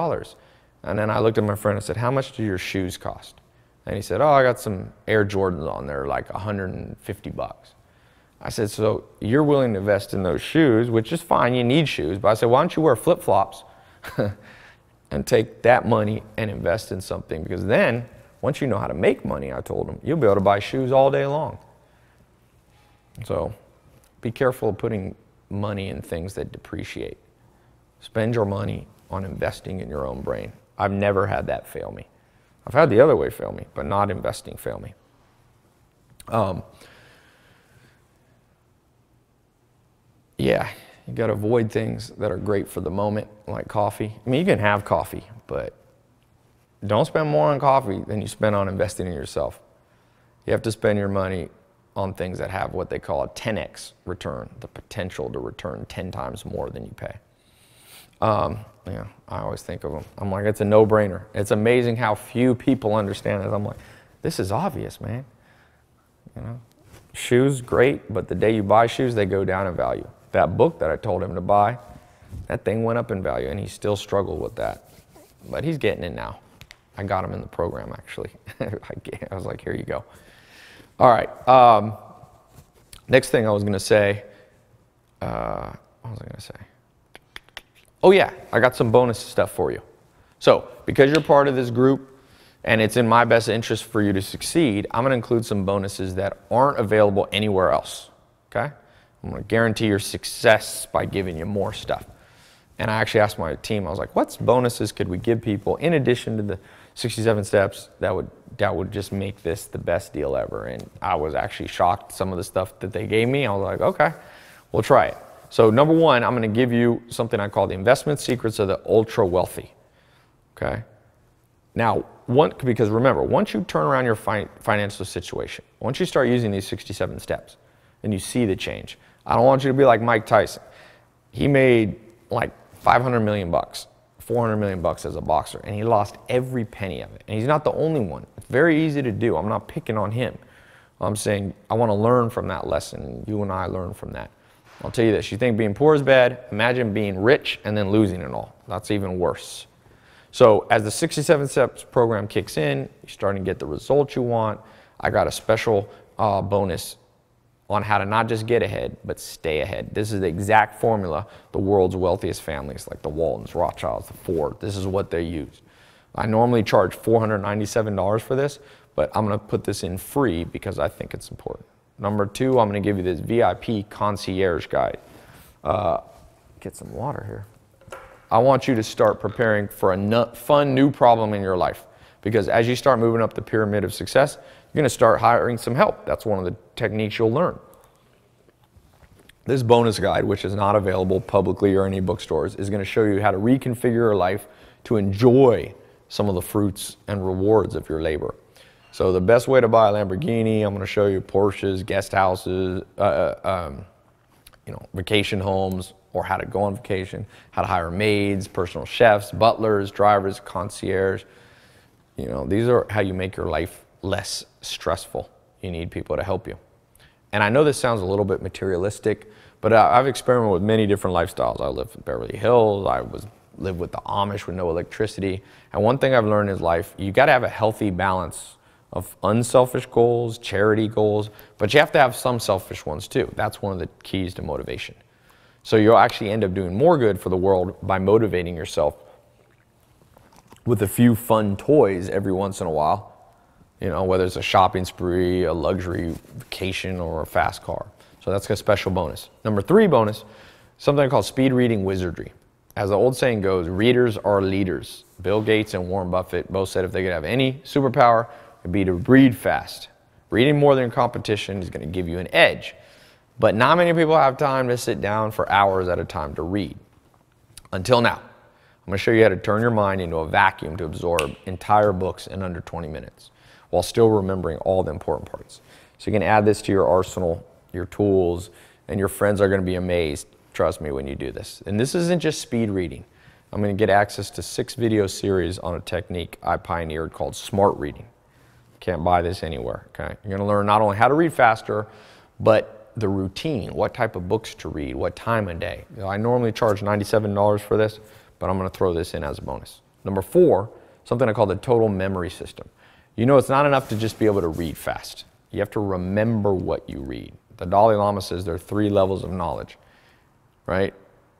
Speaker 1: And then I looked at my friend and said, how much do your shoes cost? And he said, oh, I got some Air Jordans on there, like $150. I said, so you're willing to invest in those shoes, which is fine, you need shoes, but I said, why don't you wear flip-flops and take that money and invest in something? Because then, once you know how to make money, I told him, you'll be able to buy shoes all day long. So be careful of putting money in things that depreciate. Spend your money on investing in your own brain. I've never had that fail me. I've had the other way fail me, but not investing fail me. Yeah, you got to avoid things that are great for the moment, like coffee. I mean, you can have coffee, but don't spend more on coffee than you spend on investing in yourself. You have to spend your money on things that have what they call a 10x return, the potential to return 10 times more than you pay. Yeah, I always think of them. I'm like, it's a no-brainer. It's amazing how few people understand it. I'm like, this is obvious, man. You know, shoes, great, but the day you buy shoes, they go down in value. That book that I told him to buy, that thing went up in value, and he still struggled with that. But he's getting it now. I got him in the program, actually. I was like, here you go. All right. Next thing I was going to say, what was I going to say? Oh, yeah, I got some bonus stuff for you. So because you're part of this group and it's in my best interest for you to succeed, I'm going to include some bonuses that aren't available anywhere else, okay? I'm going to guarantee your success by giving you more stuff. And I actually asked my team, I was like, what bonuses could we give people in addition to the 67 steps that would just make this the best deal ever? And I was actually shocked some of the stuff that they gave me. I was like, okay, we'll try it. So number one, I'm going to give you something I call the investment secrets of the ultra wealthy, okay? Now, because remember, once you turn around your financial situation, once you start using these 67 steps and you see the change, I don't want you to be like Mike Tyson. He made like 500 million bucks, 400 million bucks as a boxer, and he lost every penny of it. And he's not the only one. It's very easy to do. I'm not picking on him. I'm saying I want to learn from that lesson. You and I learn from that. I'll tell you this, you think being poor is bad, imagine being rich and then losing it all. That's even worse. So as the 67 steps program kicks in, you're starting to get the results you want. I got a special bonus on how to not just get ahead, but stay ahead. This is the exact formula the world's wealthiest families, like the Waltons, Rothschilds, the Ford, this is what they use. I normally charge $497 for this, but I'm going to put this in free because I think it's important. Number two, I'm going to give you this VIP concierge guide. Get some water here. I want you to start preparing for a fun new problem in your life, because as you start moving up the pyramid of success, you're going to start hiring some help. That's one of the techniques you'll learn. This bonus guide, which is not available publicly or any bookstores, is going to show you how to reconfigure your life to enjoy some of the fruits and rewards of your labor. So the best way to buy a Lamborghini, I'm going to show you Porsches, guest houses, vacation homes, or how to go on vacation, how to hire maids, personal chefs, butlers, drivers, concierge. You know, these are how you make your life less stressful. You need people to help you. And I know this sounds a little bit materialistic, but I've experimented with many different lifestyles. I lived in Beverly Hills. I lived with the Amish with no electricity. And one thing I've learned in life, you got to have a healthy balance of unselfish goals, charity goals, but you have to have some selfish ones too. That's one of the keys to motivation. So you'll actually end up doing more good for the world by motivating yourself with a few fun toys every once in a while, you know, whether it's a shopping spree, a luxury vacation, or a fast car. So that's a special bonus. Number three bonus, something called speed reading wizardry. As the old saying goes, readers are leaders. Bill Gates and Warren Buffett both said if they could have any superpower, it'd be to read fast. Reading more than competition is going to give you an edge. But not many people have time to sit down for hours at a time to read. Until now. I'm going to show you how to turn your mind into a vacuum to absorb entire books in under 20 minutes while still remembering all the important parts. So you can add this to your arsenal, your tools, and your friends are going to be amazed, trust me, when you do this. And this isn't just speed reading. I'm going to get access to 6 video series on a technique I pioneered called smart reading. Can't buy this anywhere, okay? You're going to learn not only how to read faster, but the routine, what type of books to read, what time of day. You know, I normally charge $97 for this, but I'm going to throw this in as a bonus. Number 4, something I call the total memory system. You know, it's not enough to just be able to read fast. You have to remember what you read. The Dalai Lama says there are 3 levels of knowledge, right?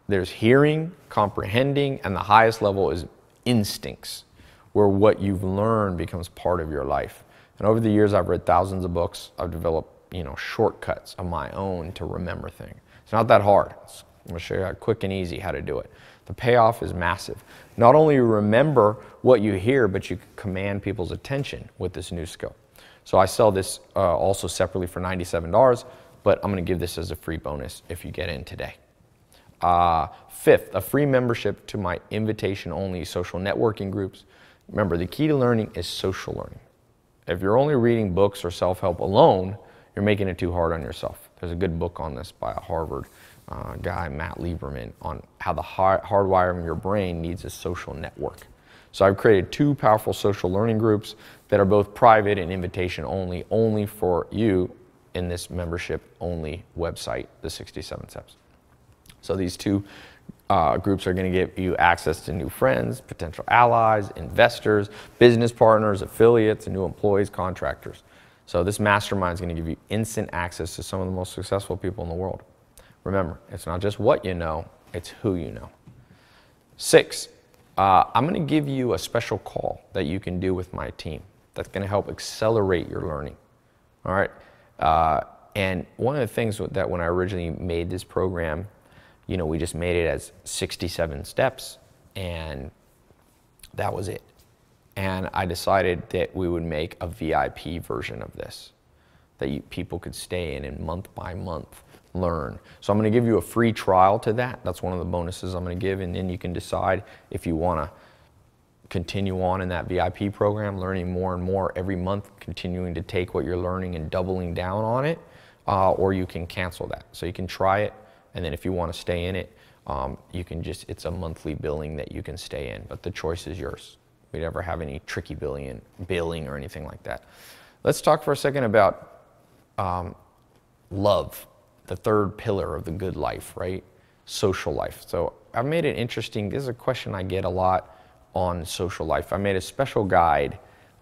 Speaker 1: There's hearing, comprehending, and the highest level is instincts, where what you've learned becomes part of your life. And over the years, I've read thousands of books. I've developed, you know, shortcuts of my own to remember things. It's not that hard. I'm going to show you how quick and easy how to do it. The payoff is massive. Not only remember what you hear, but you can command people's attention with this new skill. So I sell this also separately for $97, but I'm going to give this as a free bonus if you get in today. 5th, a free membership to my invitation-only social networking groups. Remember, the key to learning is social learning. If you're only reading books or self-help alone, you're making it too hard on yourself. There's a good book on this by a Harvard guy, Matt Lieberman, on how the hardwiring of your brain needs a social network. So I've created 2 powerful social learning groups that are both private and invitation only for you in this membership-only website, the 67 Steps. So these 2 groups are going to give you access to new friends, potential allies, investors, business partners, affiliates, and new employees, contractors. So this mastermind is going to give you instant access to some of the most successful people in the world. Remember, it's not just what you know, it's who you know. 6, I'm going to give you a special call that you can do with my team that's going to help accelerate your learning. All right? And one of the things that when I originally made this program, you know, we just made it as 67 steps, and that was it. And I decided that we would make a VIP version of this, that people could stay in and month by month learn. So I'm going to give you a free trial to that. That's one of the bonuses I'm going to give, and then you can decide if you want to continue on in that VIP program, learning more and more every month, continuing to take what you're learning and doubling down on it, or you can cancel that. So you can try it, and then if you want to stay in it, you can just, it's a monthly billing that you can stay in, but the choice is yours. We never have any tricky billing or anything like that. Let's talk for a second about love, the 3rd pillar of the good life, right? Social life. So I've made it interesting. This is a question I get a lot on social life. I made a special guide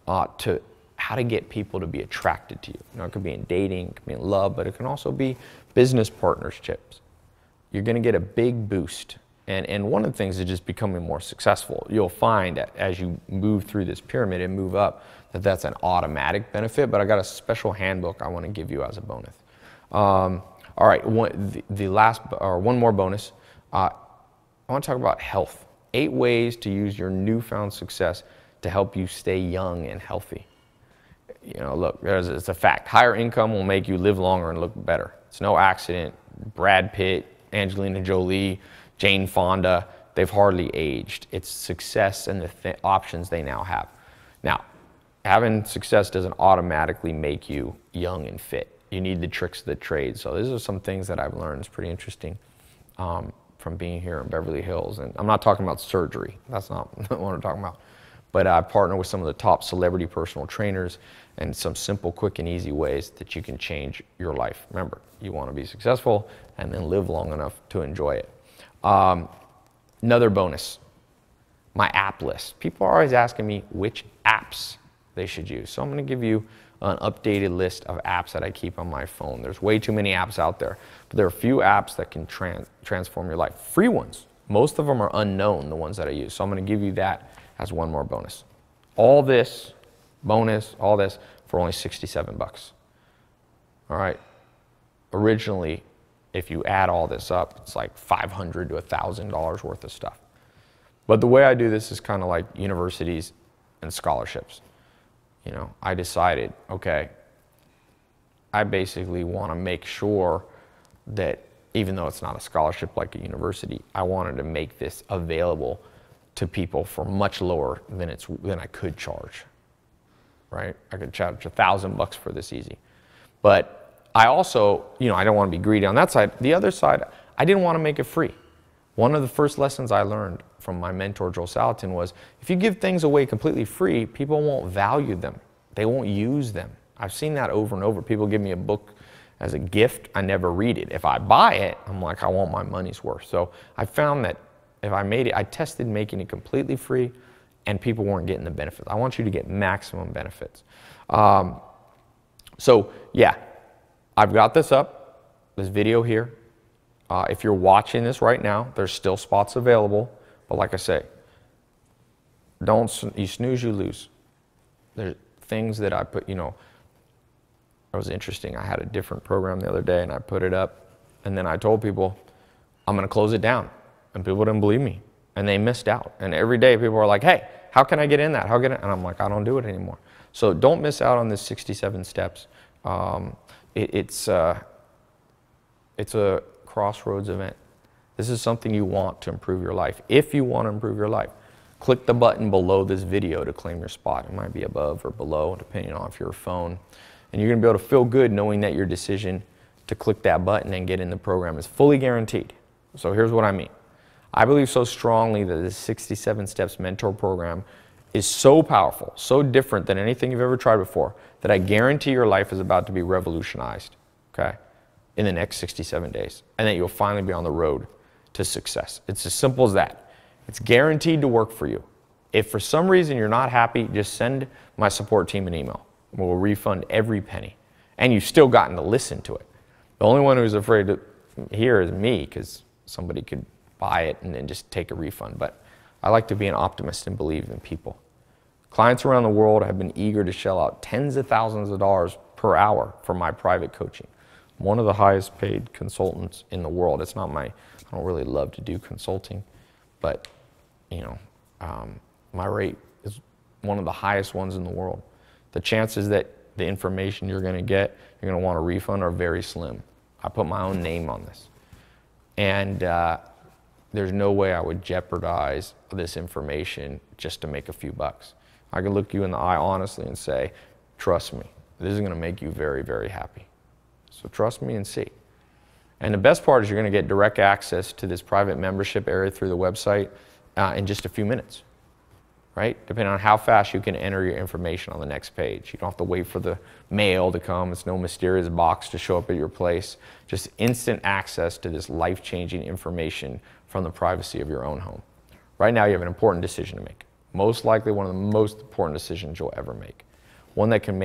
Speaker 1: to how to get people to be attracted to you. You know, it could be in dating, it could be in love, but it can also be business partnerships. You're going to get a big boost. And one of the things is just becoming more successful. You'll find that as you move through this pyramid and move up, that that's an automatic benefit, but I got a special handbook I want to give you as a bonus. All right, one more bonus. I want to talk about health. 8 ways to use your newfound success to help you stay young and healthy. You know, look, it's a fact. Higher income will make you live longer and look better. It's no accident. Brad Pitt, Angelina Jolie, Jane Fonda, they've hardly aged. It's success and the options they now have. Now, having success doesn't automatically make you young and fit. You need the tricks of the trade. So these are some things that I've learned. It's pretty interesting from being here in Beverly Hills. And I'm not talking about surgery. That's not what I'm talking about. But I partner with some of the top celebrity personal trainers and some simple, quick, and easy ways that you can change your life. Remember, you want to be successful and then live long enough to enjoy it. Another bonus, my app list. People are always asking me which apps they should use. So I'm going to give you an updated list of apps that I keep on my phone. There's way too many apps out there, but there are a few apps that can transform your life. Free ones. Most of them are unknown, the ones that I use. So I'm going to give you that as one more bonus. All this bonus, all this for only 67 bucks. All right. Originally, if you add all this up, it's like $500 to $1,000 worth of stuff. But the way I do this is kind of like universities and scholarships. You know, I decided, okay, I basically want to make sure that even though it's not a scholarship like a university, I wanted to make this available to people for much lower than I could charge, right? I could charge $1,000 for this easy. But I also, you know, I don't want to be greedy on that side. The other side, I didn't want to make it free. One of the first lessons I learned from my mentor, Joel Salatin, was if you give things away completely free, people won't value them. They won't use them. I've seen that over and over. People give me a book as a gift, I never read it. If I buy it, I'm like, I want my money's worth. So I found that if I made it, I tested making it completely free and people weren't getting the benefits. I want you to get maximum benefits. So yeah, I've got this up, this video here. If you're watching this right now, there's still spots available. But like I say, you snooze, you lose. There's things that I put, it was interesting. I had a different program the other day and I put it up and then I told people, I'm going to close it down. And people didn't believe me and they missed out. And every day people are like, hey, how can I get in that? How can I? And I'm like, I don't do it anymore. So don't miss out on this 67 steps. It's a crossroads event. This is something you want to improve your life. If you want to improve your life, click the button below this video to claim your spot. It might be above or below, depending on if you're a phone. And you're going to be able to feel good knowing that your decision to click that button and get in the program is fully guaranteed. So here's what I mean. I believe so strongly that this 67 Steps Mentor Program is so powerful, so different than anything you've ever tried before, that I guarantee your life is about to be revolutionized, okay, in the next 67 days, and that you'll finally be on the road to success. It's as simple as that. It's guaranteed to work for you. If for some reason you're not happy, just send my support team an email. We'll refund every penny. And you've still gotten to listen to it. The only one who's afraid to hear is me, because somebody could buy it and then just take a refund. But I like to be an optimist and believe in people. Clients around the world have been eager to shell out tens of thousands of dollars per hour for my private coaching. I'm one of the highest paid consultants in the world. It's not I don't really love to do consulting, but my rate is one of the highest ones in the world. The chances that the information you're going to want a refund are very slim. I put my own name on this. And there's no way I would jeopardize this information just to make a few bucks. I can look you in the eye honestly and say, trust me, this is going to make you very, very happy. So trust me and see. And the best part is you're going to get direct access to this private membership area through the website in just a few minutes. Right? Depending on how fast you can enter your information on the next page. You don't have to wait for the mail to come. It's no mysterious box to show up at your place. Just instant access to this life-changing information from the privacy of your own home. Right now you have an important decision to make. Most likely one of the most important decisions you'll ever make. One that can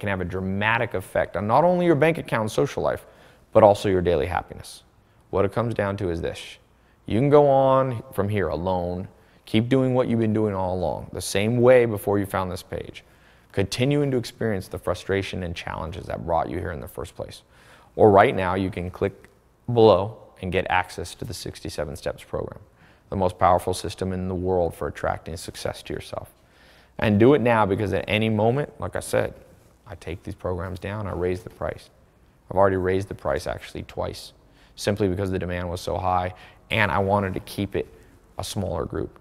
Speaker 1: have a dramatic effect on not only your bank account and social life, but also your daily happiness. What it comes down to is this. You can go on from here alone. Keep doing what you've been doing all along, the same way before you found this page. Continuing to experience the frustration and challenges that brought you here in the first place. Or right now, you can click below and get access to the 67 Steps program, the most powerful system in the world for attracting success to yourself. And do it now, because at any moment, like I said, I take these programs down, I raise the price. I've already raised the price actually twice, simply because the demand was so high and I wanted to keep it a smaller group.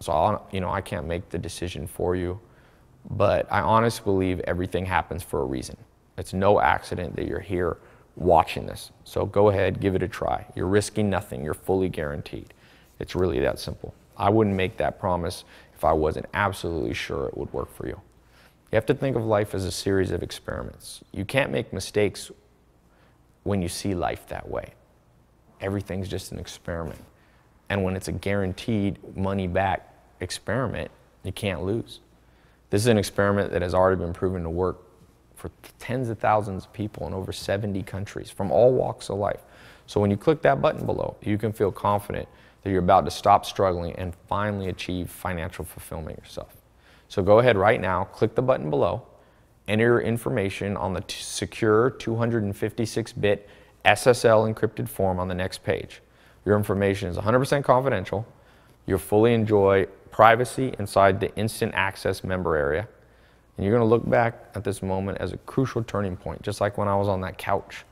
Speaker 1: So I can't make the decision for you, but I honestly believe everything happens for a reason. It's no accident that you're here watching this. So go ahead, give it a try. You're risking nothing. You're fully guaranteed. It's really that simple. I wouldn't make that promise if I wasn't absolutely sure it would work for you. You have to think of life as a series of experiments. You can't make mistakes when you see life that way. Everything's just an experiment. And when it's a guaranteed money-back experiment, you can't lose. This is an experiment that has already been proven to work for tens of thousands of people in over 70 countries from all walks of life. So when you click that button below, you can feel confident that you're about to stop struggling and finally achieve financial fulfillment yourself. So go ahead right now, click the button below, enter your information on the secure 256-bit SSL encrypted form on the next page. Your information is 100% confidential. You'll fully enjoy privacy inside the instant access member area. And you're going to look back at this moment as a crucial turning point, just like when I was on that couch.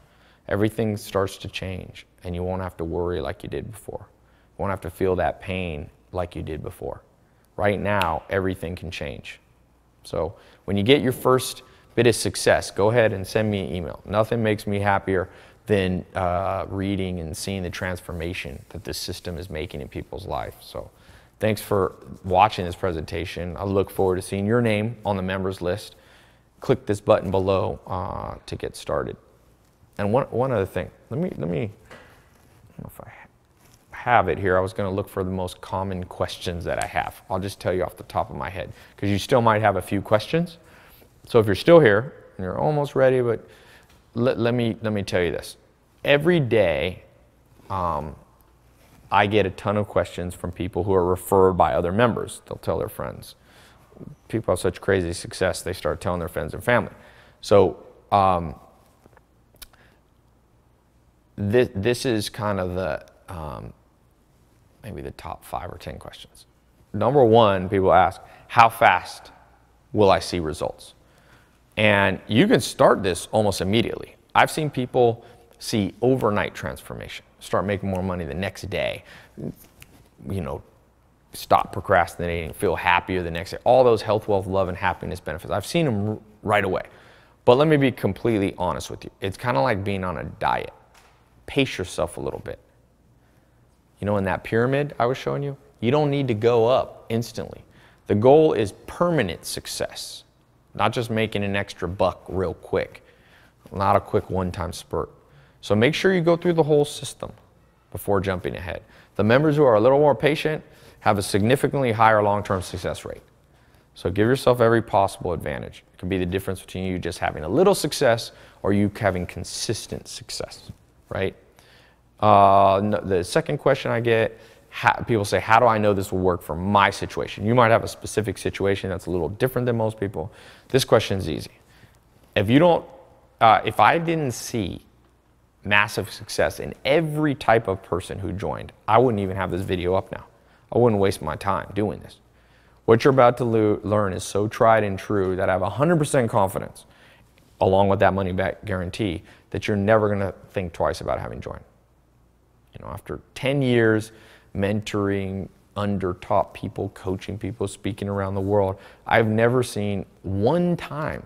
Speaker 1: Everything starts to change, and you won't have to worry like you did before. You won't have to feel that pain like you did before. Right now, everything can change. So when you get your first bit of success, go ahead and send me an email. Nothing makes me happier than reading and seeing the transformation that this system is making in people's life. So thanks for watching this presentation. I look forward to seeing your name on the members list. Click this button below to get started. And one other thing, let me, I don't know if I have it here. I was going to look for the most common questions that I have. I'll just tell you off the top of my head, because you still might have a few questions. So if you're still here and you're almost ready, but let me tell you this. Every day, I get a ton of questions from people who are referred by other members. They'll tell their friends. People have such crazy success, they start telling their friends and family. So this is kind of the maybe the top 5 or 10 questions. Number one, people ask, how fast will I see results? And you can start this almost immediately. I've seen people see overnight transformation, start making more money the next day, you know, stop procrastinating, feel happier the next day, all those health, wealth, love, and happiness benefits. I've seen them right away. But let me be completely honest with you. It's kind of like being on a diet. Pace yourself a little bit. You know, in that pyramid I was showing you, you don't need to go up instantly. The goal is permanent success, not just making an extra buck real quick, not a quick one-time spurt. So make sure you go through the whole system before jumping ahead. The members who are a little more patient have a significantly higher long-term success rate. So give yourself every possible advantage. It can be the difference between you just having a little success or you having consistent success, right? The second question I get, people say, how do I know this will work for my situation? You might have a specific situation that's a little different than most people. This question is easy. If you don't, if I didn't see massive success in every type of person who joined, I wouldn't even have this video up now. I wouldn't waste my time doing this. What you're about to learn is so tried and true that I have 100% confidence, along with that money back guarantee, that you're never going to think twice about having joined. You know, after 10 years mentoring under top people, coaching people, speaking around the world, I've never seen one time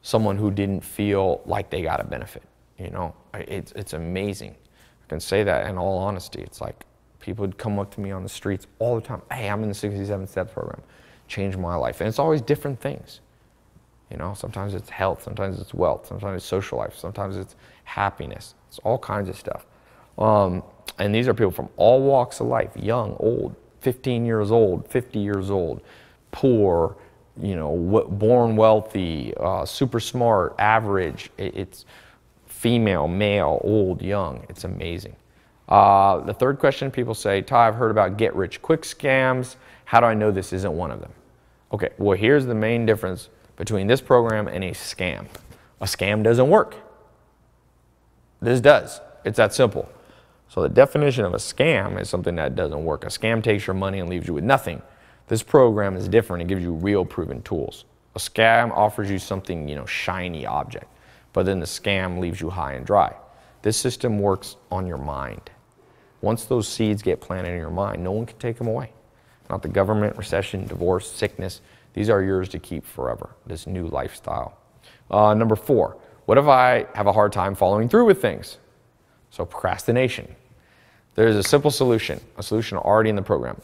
Speaker 1: someone who didn't feel like they got a benefit. You know, it's amazing. I can say that in all honesty. It's like people would come up to me on the streets all the time. Hey, I'm in the 67 Steps program. Changed my life. And it's always different things. You know, sometimes it's health, sometimes it's wealth, sometimes it's social life, sometimes it's happiness. It's all kinds of stuff. And these are people from all walks of life, young, old, 15 years old, 50 years old, poor, you know, born wealthy, super smart, average. It's female, male, old, young. It's amazing. The third question, people say, Tai, I've heard about get-rich-quick scams. How do I know this isn't one of them? Okay, well, here's the main difference between this program and a scam. A scam doesn't work. This does. It's that simple. So the definition of a scam is something that doesn't work. A scam takes your money and leaves you with nothing. This program is different. It gives you real proven tools. A scam offers you something, you know, shiny object, but then the scam leaves you high and dry. This system works on your mind. Once those seeds get planted in your mind, no one can take them away. Not the government, recession, divorce, sickness. These are yours to keep forever, this new lifestyle. Number 4, what if I have a hard time following through with things? So procrastination. There's a simple solution, a solution already in the program.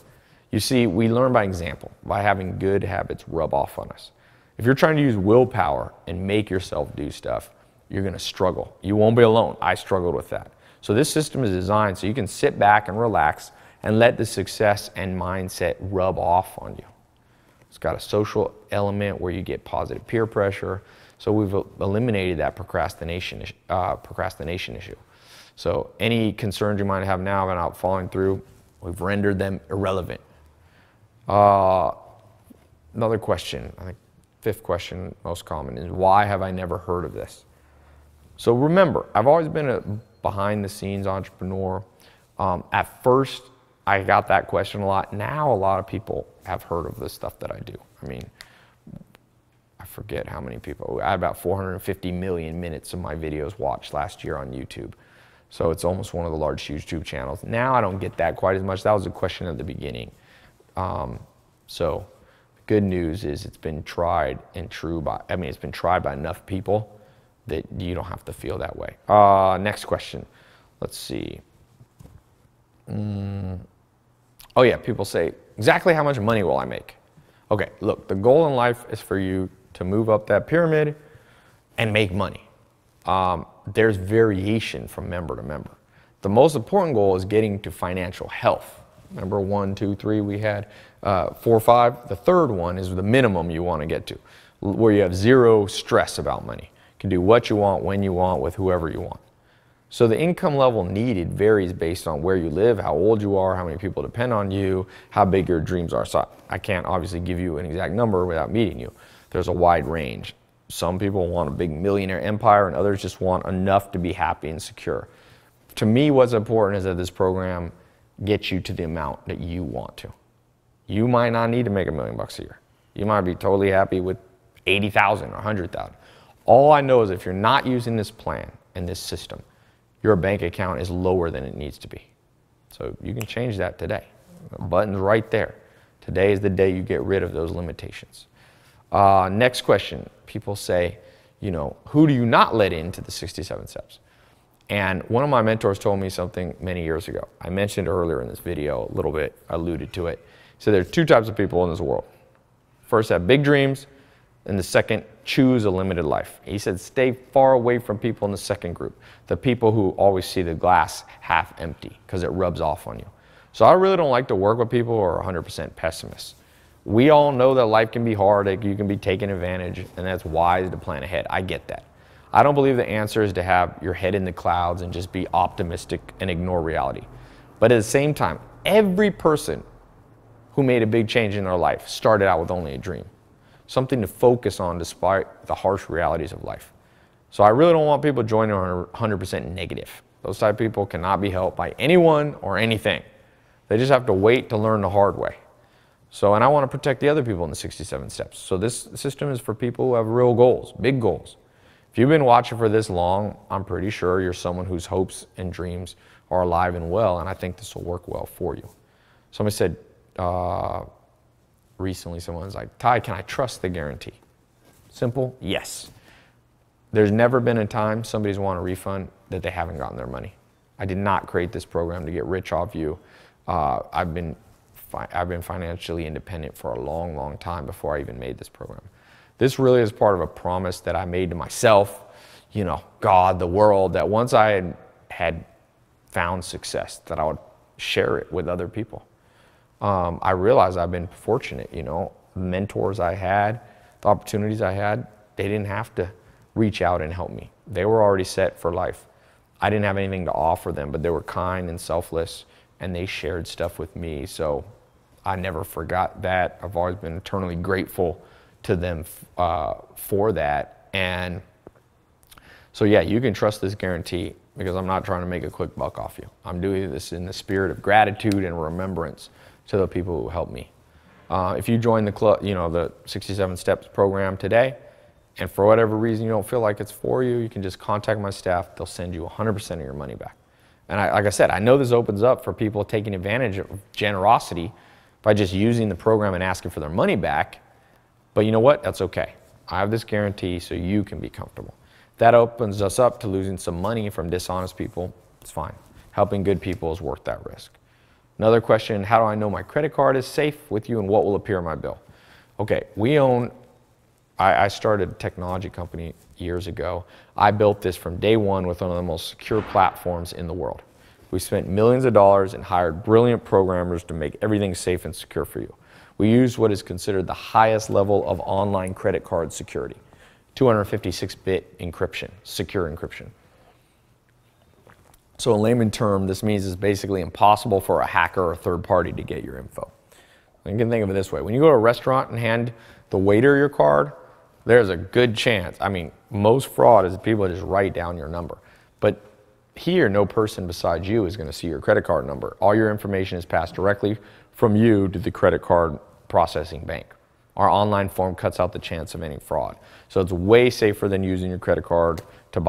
Speaker 1: You see, we learn by example, by having good habits rub off on us. If you're trying to use willpower and make yourself do stuff, you're going to struggle. You won't be alone. I struggled with that. So this system is designed so you can sit back and relax and let the success and mindset rub off on you. It's got a social element where you get positive peer pressure. So we've eliminated that procrastination issue. So any concerns you might have now about following through, we've rendered them irrelevant. Another question, I think 5th question, most common, is why have I never heard of this? So remember, I've always been a behind-the-scenes entrepreneur. At first, I got that question a lot. Now a lot of people have heard of the stuff that I do. I mean, I forget how many people. I had about 450 million minutes of my videos watched last year on YouTube. So it's almost one of the large YouTube channels. Now I don't get that quite as much. That was a question at the beginning. So the good news is it's been tried and true by, it's been tried by enough people that you don't have to feel that way. Next question. Let's see. Oh yeah, people say, exactly how much money will I make? Okay, look, the goal in life is for you to move up that pyramid and make money. There's variation from member to member. The most important goal is getting to financial health. Remember 1, 2, 3 we had, 4, 5. The third one is the minimum you want to get to, where you have zero stress about money. You can do what you want, when you want, with whoever you want. So the income level needed varies based on where you live, how old you are, how many people depend on you, how big your dreams are. So I can't obviously give you an exact number without meeting you. There's a wide range. Some people want a big millionaire empire and others just want enough to be happy and secure. To me, what's important is that this program gets you to the amount that you want to. You might not need to make $1 million a year. You might be totally happy with 80,000 or 100,000. All I know is if you're not using this plan and this system, your bank account is lower than it needs to be. So you can change that today. The button's right there. Today is the day you get rid of those limitations. Next question. People say, you know, who do you not let into the 67 steps? And one of my mentors told me something many years ago. I mentioned earlier in this video a little bit, alluded to it. So there's two types of people in this world. First, have big dreams, and the second, choose a limited life. He said, stay far away from people in the second group, the people who always see the glass half empty because it rubs off on you. So I really don't like to work with people who are 100% pessimists. We all know that life can be hard, that you can be taken advantage, and that's wise to plan ahead. I get that. I don't believe the answer is to have your head in the clouds and just be optimistic and ignore reality. But at the same time, every person who made a big change in their life started out with only a dream. Something to focus on despite the harsh realities of life. So I really don't want people joining 100% negative. Those type of people cannot be helped by anyone or anything. They just have to wait to learn the hard way. So, and I want to protect the other people in the 67 steps. So this system is for people who have real goals, big goals. If you've been watching for this long, I'm pretty sure you're someone whose hopes and dreams are alive and well, and I think this will work well for you. Somebody said, recently someone was like, Tai, can I trust the guarantee? Simple, yes. There's never been a time somebody's won a refund that they haven't gotten their money. I did not create this program to get rich off you. I've been financially independent for a long, long time before I even made this program. This really is part of a promise that I made to myself, you know, God, the world, that once I had found success, that I would share it with other people. I realized I've been fortunate, you know, the mentors I had, the opportunities I had, they didn't have to reach out and help me. They were already set for life. I didn't have anything to offer them, but they were kind and selfless, and they shared stuff with me. So I never forgot that. I've always been eternally grateful to them for that. And so yeah, you can trust this guarantee because I'm not trying to make a quick buck off you. I'm doing this in the spirit of gratitude and remembrance to the people who helped me. If you join the club, you know, the 67 Steps program today, and for whatever reason you don't feel like it's for you, you can just contact my staff. They'll send you 100% of your money back. And like I said, I know this opens up for people taking advantage of generosity by just using the program and asking for their money back. But you know what? That's okay. I have this guarantee so you can be comfortable. That opens us up to losing some money from dishonest people. It's fine. Helping good people is worth that risk. Another question, how do I know my credit card is safe with you and what will appear on my bill? Okay, I started a technology company years ago. I built this from day one with one of the most secure platforms in the world. We spent millions of dollars and hired brilliant programmers to make everything safe and secure for you. We used what is considered the highest level of online credit card security, 256-bit encryption, secure encryption. So in layman terms, this means it's basically impossible for a hacker or a third party to get your info. You can think of it this way. When you go to a restaurant and hand the waiter your card, there's a good chance. I mean, most fraud is people just write down your number. But here, no person besides you is going to see your credit card number. All your information is passed directly from you to the credit card processing bank. Our online form cuts out the chance of any fraud. So it's way safer than using your credit card to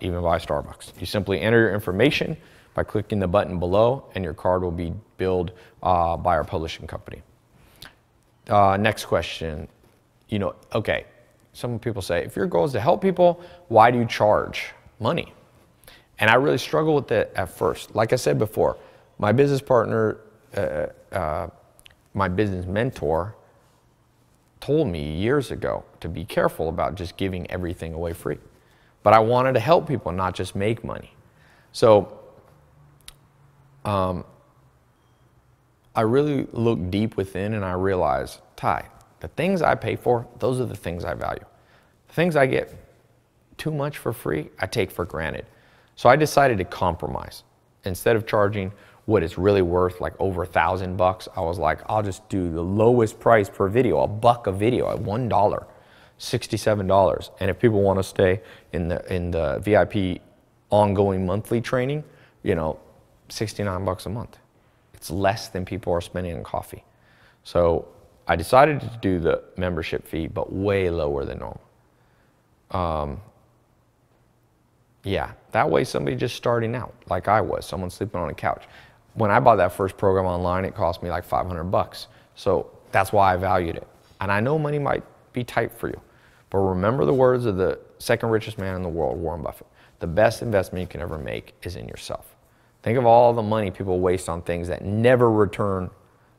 Speaker 1: even buy Starbucks. You simply enter your information by clicking the button below, and your card will be billed by our publishing company. Next question. Okay, some people say, if your goal is to help people, why do you charge money? And I really struggled with that at first. Like I said before, my business partner, my business mentor told me years ago to be careful about just giving everything away free. But I wanted to help people, not just make money. So I really looked deep within and I realized, Tai, the things I pay for, those are the things I value. The things I get too much for free, I take for granted. So I decided to compromise. Instead of charging what it's really worth, like over $1,000, I was like, I'll just do the lowest price per video, $1 a video at $1, $67. And if people want to stay in the VIP ongoing monthly training, you know, $69 a month. It's less than people are spending on coffee. So I decided to do the membership fee, but way lower than normal. Yeah, that way somebody just starting out, like I was, someone sleeping on a couch. When I bought that first program online, it cost me like $500. So that's why I valued it. And I know money might be tight for you, but remember the words of the second richest man in the world, Warren Buffett. The best investment you can ever make is in yourself. Think of all the money people waste on things that never return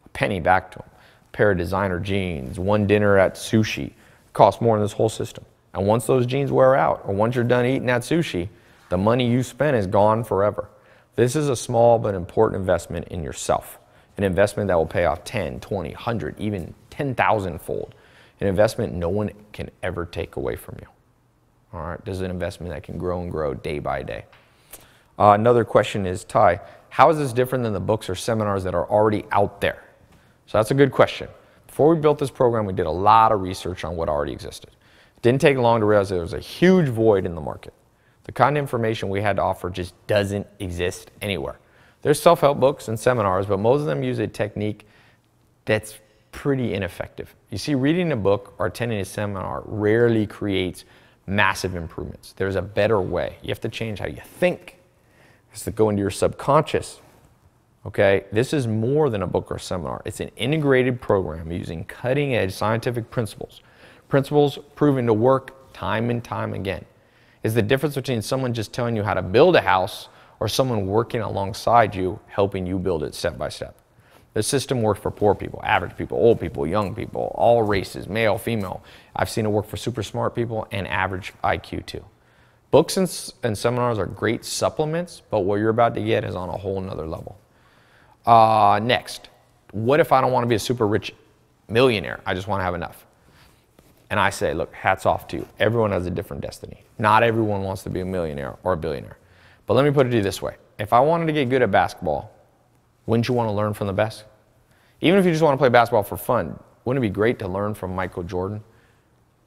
Speaker 1: a penny back to them. A pair of designer jeans, one dinner at sushi, costs more than this whole system. And once those jeans wear out, or once you're done eating that sushi, the money you spent is gone forever. This is a small but important investment in yourself. An investment that will pay off 10, 20, 100, even 10,000-fold. An investment no one can ever take away from you. All right, this is an investment that can grow and grow day by day. Another question is, Tai, how is this different than the books or seminars that are already out there? So that's a good question. Before we built this program, we did a lot of research on what already existed. It didn't take long to realize there was a huge void in the market. The kind of information we had to offer just doesn't exist anywhere. There's self-help books and seminars, but most of them use a technique that's pretty ineffective. You see, reading a book or attending a seminar rarely creates massive improvements. There's a better way. You have to change how you think. It's to go into your subconscious. Okay, this is more than a book or seminar. It's an integrated program using cutting-edge scientific principles. Principles proven to work time and time again. It's the difference between someone just telling you how to build a house or someone working alongside you, helping you build it step by step. The system works for poor people, average people, old people, young people, all races, male, female. I've seen it work for super smart people and average IQ too. Books and seminars are great supplements, but what you're about to get is on a whole nother level. Next, what if I don't want to be a super rich millionaire? I just want to have enough. And I say, look, hats off to you. Everyone has a different destiny. Not everyone wants to be a millionaire or a billionaire. But let me put it to you this way. If I wanted to get good at basketball, wouldn't you want to learn from the best? Even if you just want to play basketball for fun, wouldn't it be great to learn from Michael Jordan?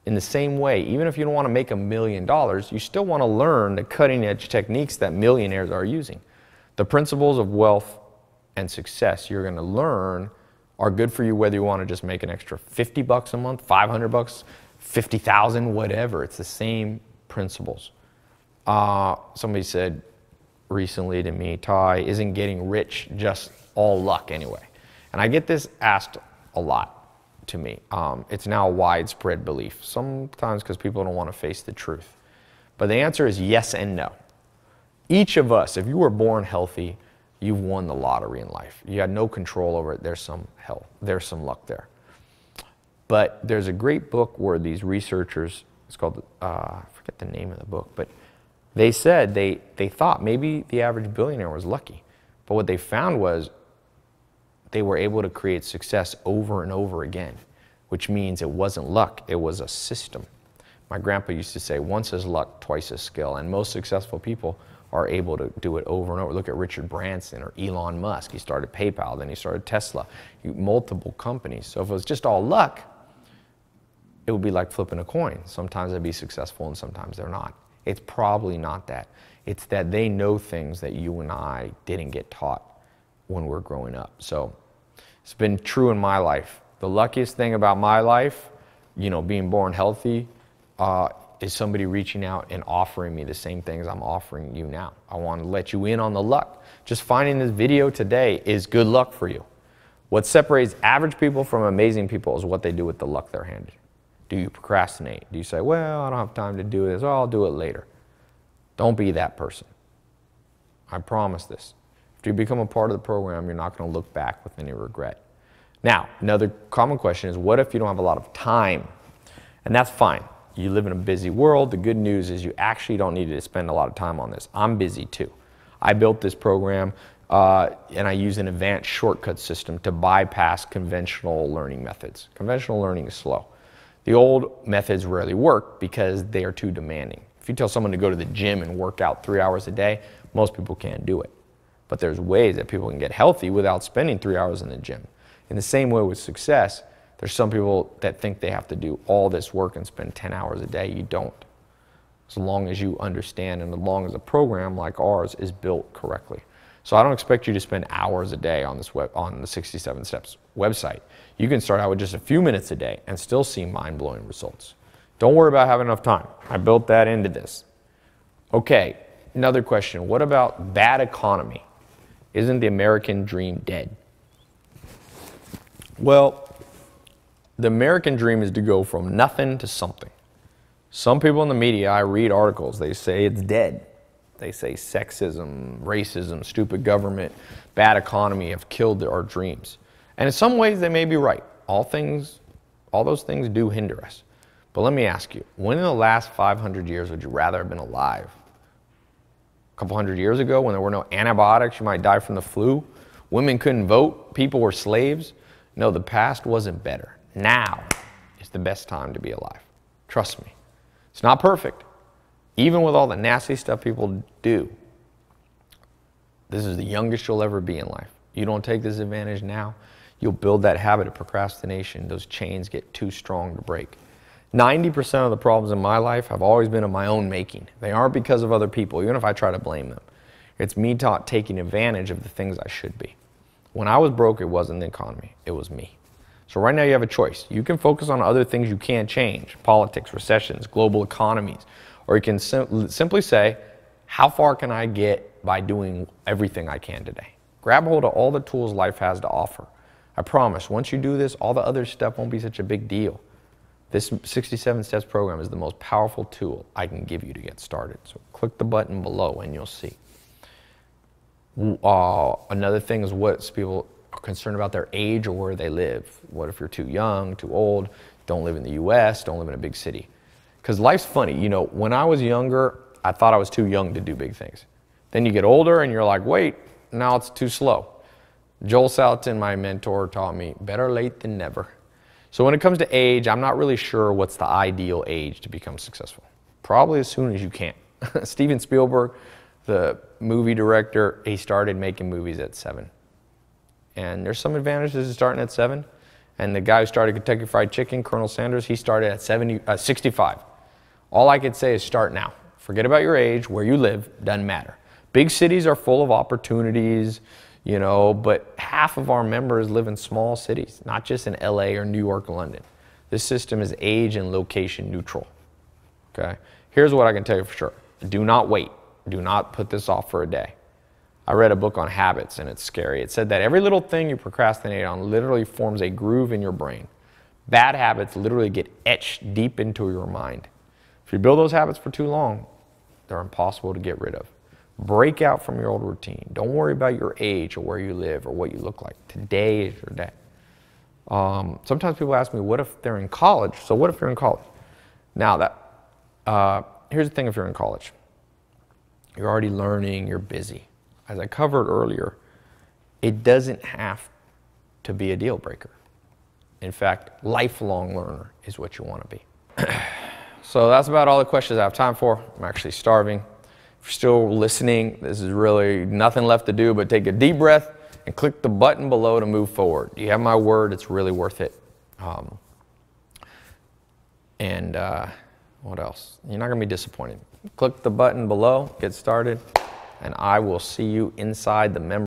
Speaker 1: In the same way, even if you don't want to make $1 million, you still want to learn the cutting edge techniques that millionaires are using. The principles of wealth and success you're going to learn are good for you whether you want to just make an extra $50 a month, $500, 50,000, whatever. It's the same principles. Somebody said recently to me, Tai, isn't getting rich just all luck anyway? And I get this asked a lot to me. It's now a widespread belief, sometimes because people don't want to face the truth. But the answer is yes and no. Each of us, if you were born healthy, you've won the lottery in life. You had no control over it. There's some luck there. But there's a great book where these researchers, it's called, I forget the name of the book, but they said they thought maybe the average billionaire was lucky. But what they found was they were able to create success over and over again, which means it wasn't luck, it was a system. My grandpa used to say, once is luck, twice is skill. And most successful people are able to do it over and over. Look at Richard Branson or Elon Musk. He started PayPal, then he started Tesla, multiple companies. So if it was just all luck, it would be like flipping a coin. Sometimes they'd be successful and sometimes they're not. It's probably not that. It's that they know things that you and I didn't get taught when we're growing up. So it's been true in my life. The luckiest thing about my life, you know, being born healthy, is somebody reaching out and offering me the same things I'm offering you now. I want to let you in on the luck. Just finding this video today is good luck for you. What separates average people from amazing people is what they do with the luck they're handed. Do you procrastinate? Do you say, well, I don't have time to do this, or I'll do it later? Don't be that person. I promise this. If you become a part of the program, you're not going to look back with any regret. Now, another common question is, what if you don't have a lot of time? And that's fine. You live in a busy world. The good news is you actually don't need to spend a lot of time on this. I'm busy too. I built this program and I use an advanced shortcut system to bypass conventional learning methods. Conventional learning is slow. The old methods rarely work because they are too demanding. If you tell someone to go to the gym and work out 3 hours a day, most people can't do it. But there's ways that people can get healthy without spending 3 hours in the gym. In the same way with success, there's some people that think they have to do all this work and spend 10 hours a day. You don't. As long as you understand and as long as a program like ours is built correctly. So I don't expect you to spend hours a day on the 67 Steps website. You can start out with just a few minutes a day and still see mind-blowing results. Don't worry about having enough time. I built that into this. Okay, another question. What about bad economy? Isn't the American dream dead? Well, the American dream is to go from nothing to something. Some people in the media, I read articles, they say it's dead. They say sexism, racism, stupid government, bad economy have killed our dreams. And in some ways they may be right. All those things do hinder us. But let me ask you, when in the last 500 years would you rather have been alive? A couple hundred years ago when there were no antibiotics, you might die from the flu. Women couldn't vote, people were slaves. No, the past wasn't better. Now is the best time to be alive. Trust me. It's not perfect. Even with all the nasty stuff people do, this is the youngest you'll ever be in life. You don't take this advantage now, you'll build that habit of procrastination. Those chains get too strong to break. 90% of the problems in my life have always been of my own making. They aren't because of other people, even if I try to blame them. It's me taking advantage of the things I should be. When I was broke, it wasn't the economy, it was me. So right now you have a choice. You can focus on other things you can't change, politics, recessions, global economies, or you can simply say, how far can I get by doing everything I can today? Grab hold of all the tools life has to offer. I promise, once you do this, all the other stuff won't be such a big deal. This 67 Steps program is the most powerful tool I can give you to get started. So click the button below and you'll see. Another thing is what people are concerned about their age or where they live. What if you're too young, too old, don't live in the US, don't live in a big city? Because life's funny. You know, when I was younger, I thought I was too young to do big things. Then you get older and you're like, wait, now it's too slow. Joel Salatin, my mentor, taught me, better late than never. So when it comes to age, I'm not really sure what's the ideal age to become successful. Probably as soon as you can. Steven Spielberg, the movie director, he started making movies at 7. And there's some advantages to starting at 7. And the guy who started Kentucky Fried Chicken, Colonel Sanders, he started at 65. All I could say is start now. Forget about your age, where you live, doesn't matter. Big cities are full of opportunities, you know, but half of our members live in small cities, not just in LA or New York or London. This system is age and location neutral, okay? Here's what I can tell you for sure. Do not wait. Do not put this off for a day. I read a book on habits and it's scary. It said that every little thing you procrastinate on literally forms a groove in your brain. Bad habits literally get etched deep into your mind. If you build those habits for too long, they're impossible to get rid of. Break out from your old routine. Don't worry about your age or where you live or what you look like. Today is your day. Sometimes people ask me, what if they're in college? So what if you're in college? Now, here's the thing if you're in college. You're already learning, you're busy. As I covered earlier, it doesn't have to be a deal breaker. In fact, lifelong learner is what you want to be. So that's about all the questions I have time for. I'm actually starving. If you're still listening, this is really nothing left to do but take a deep breath and click the button below to move forward. You have my word, it's really worth it. What else? You're not going to be disappointed. Click the button below, get started, and I will see you inside the member.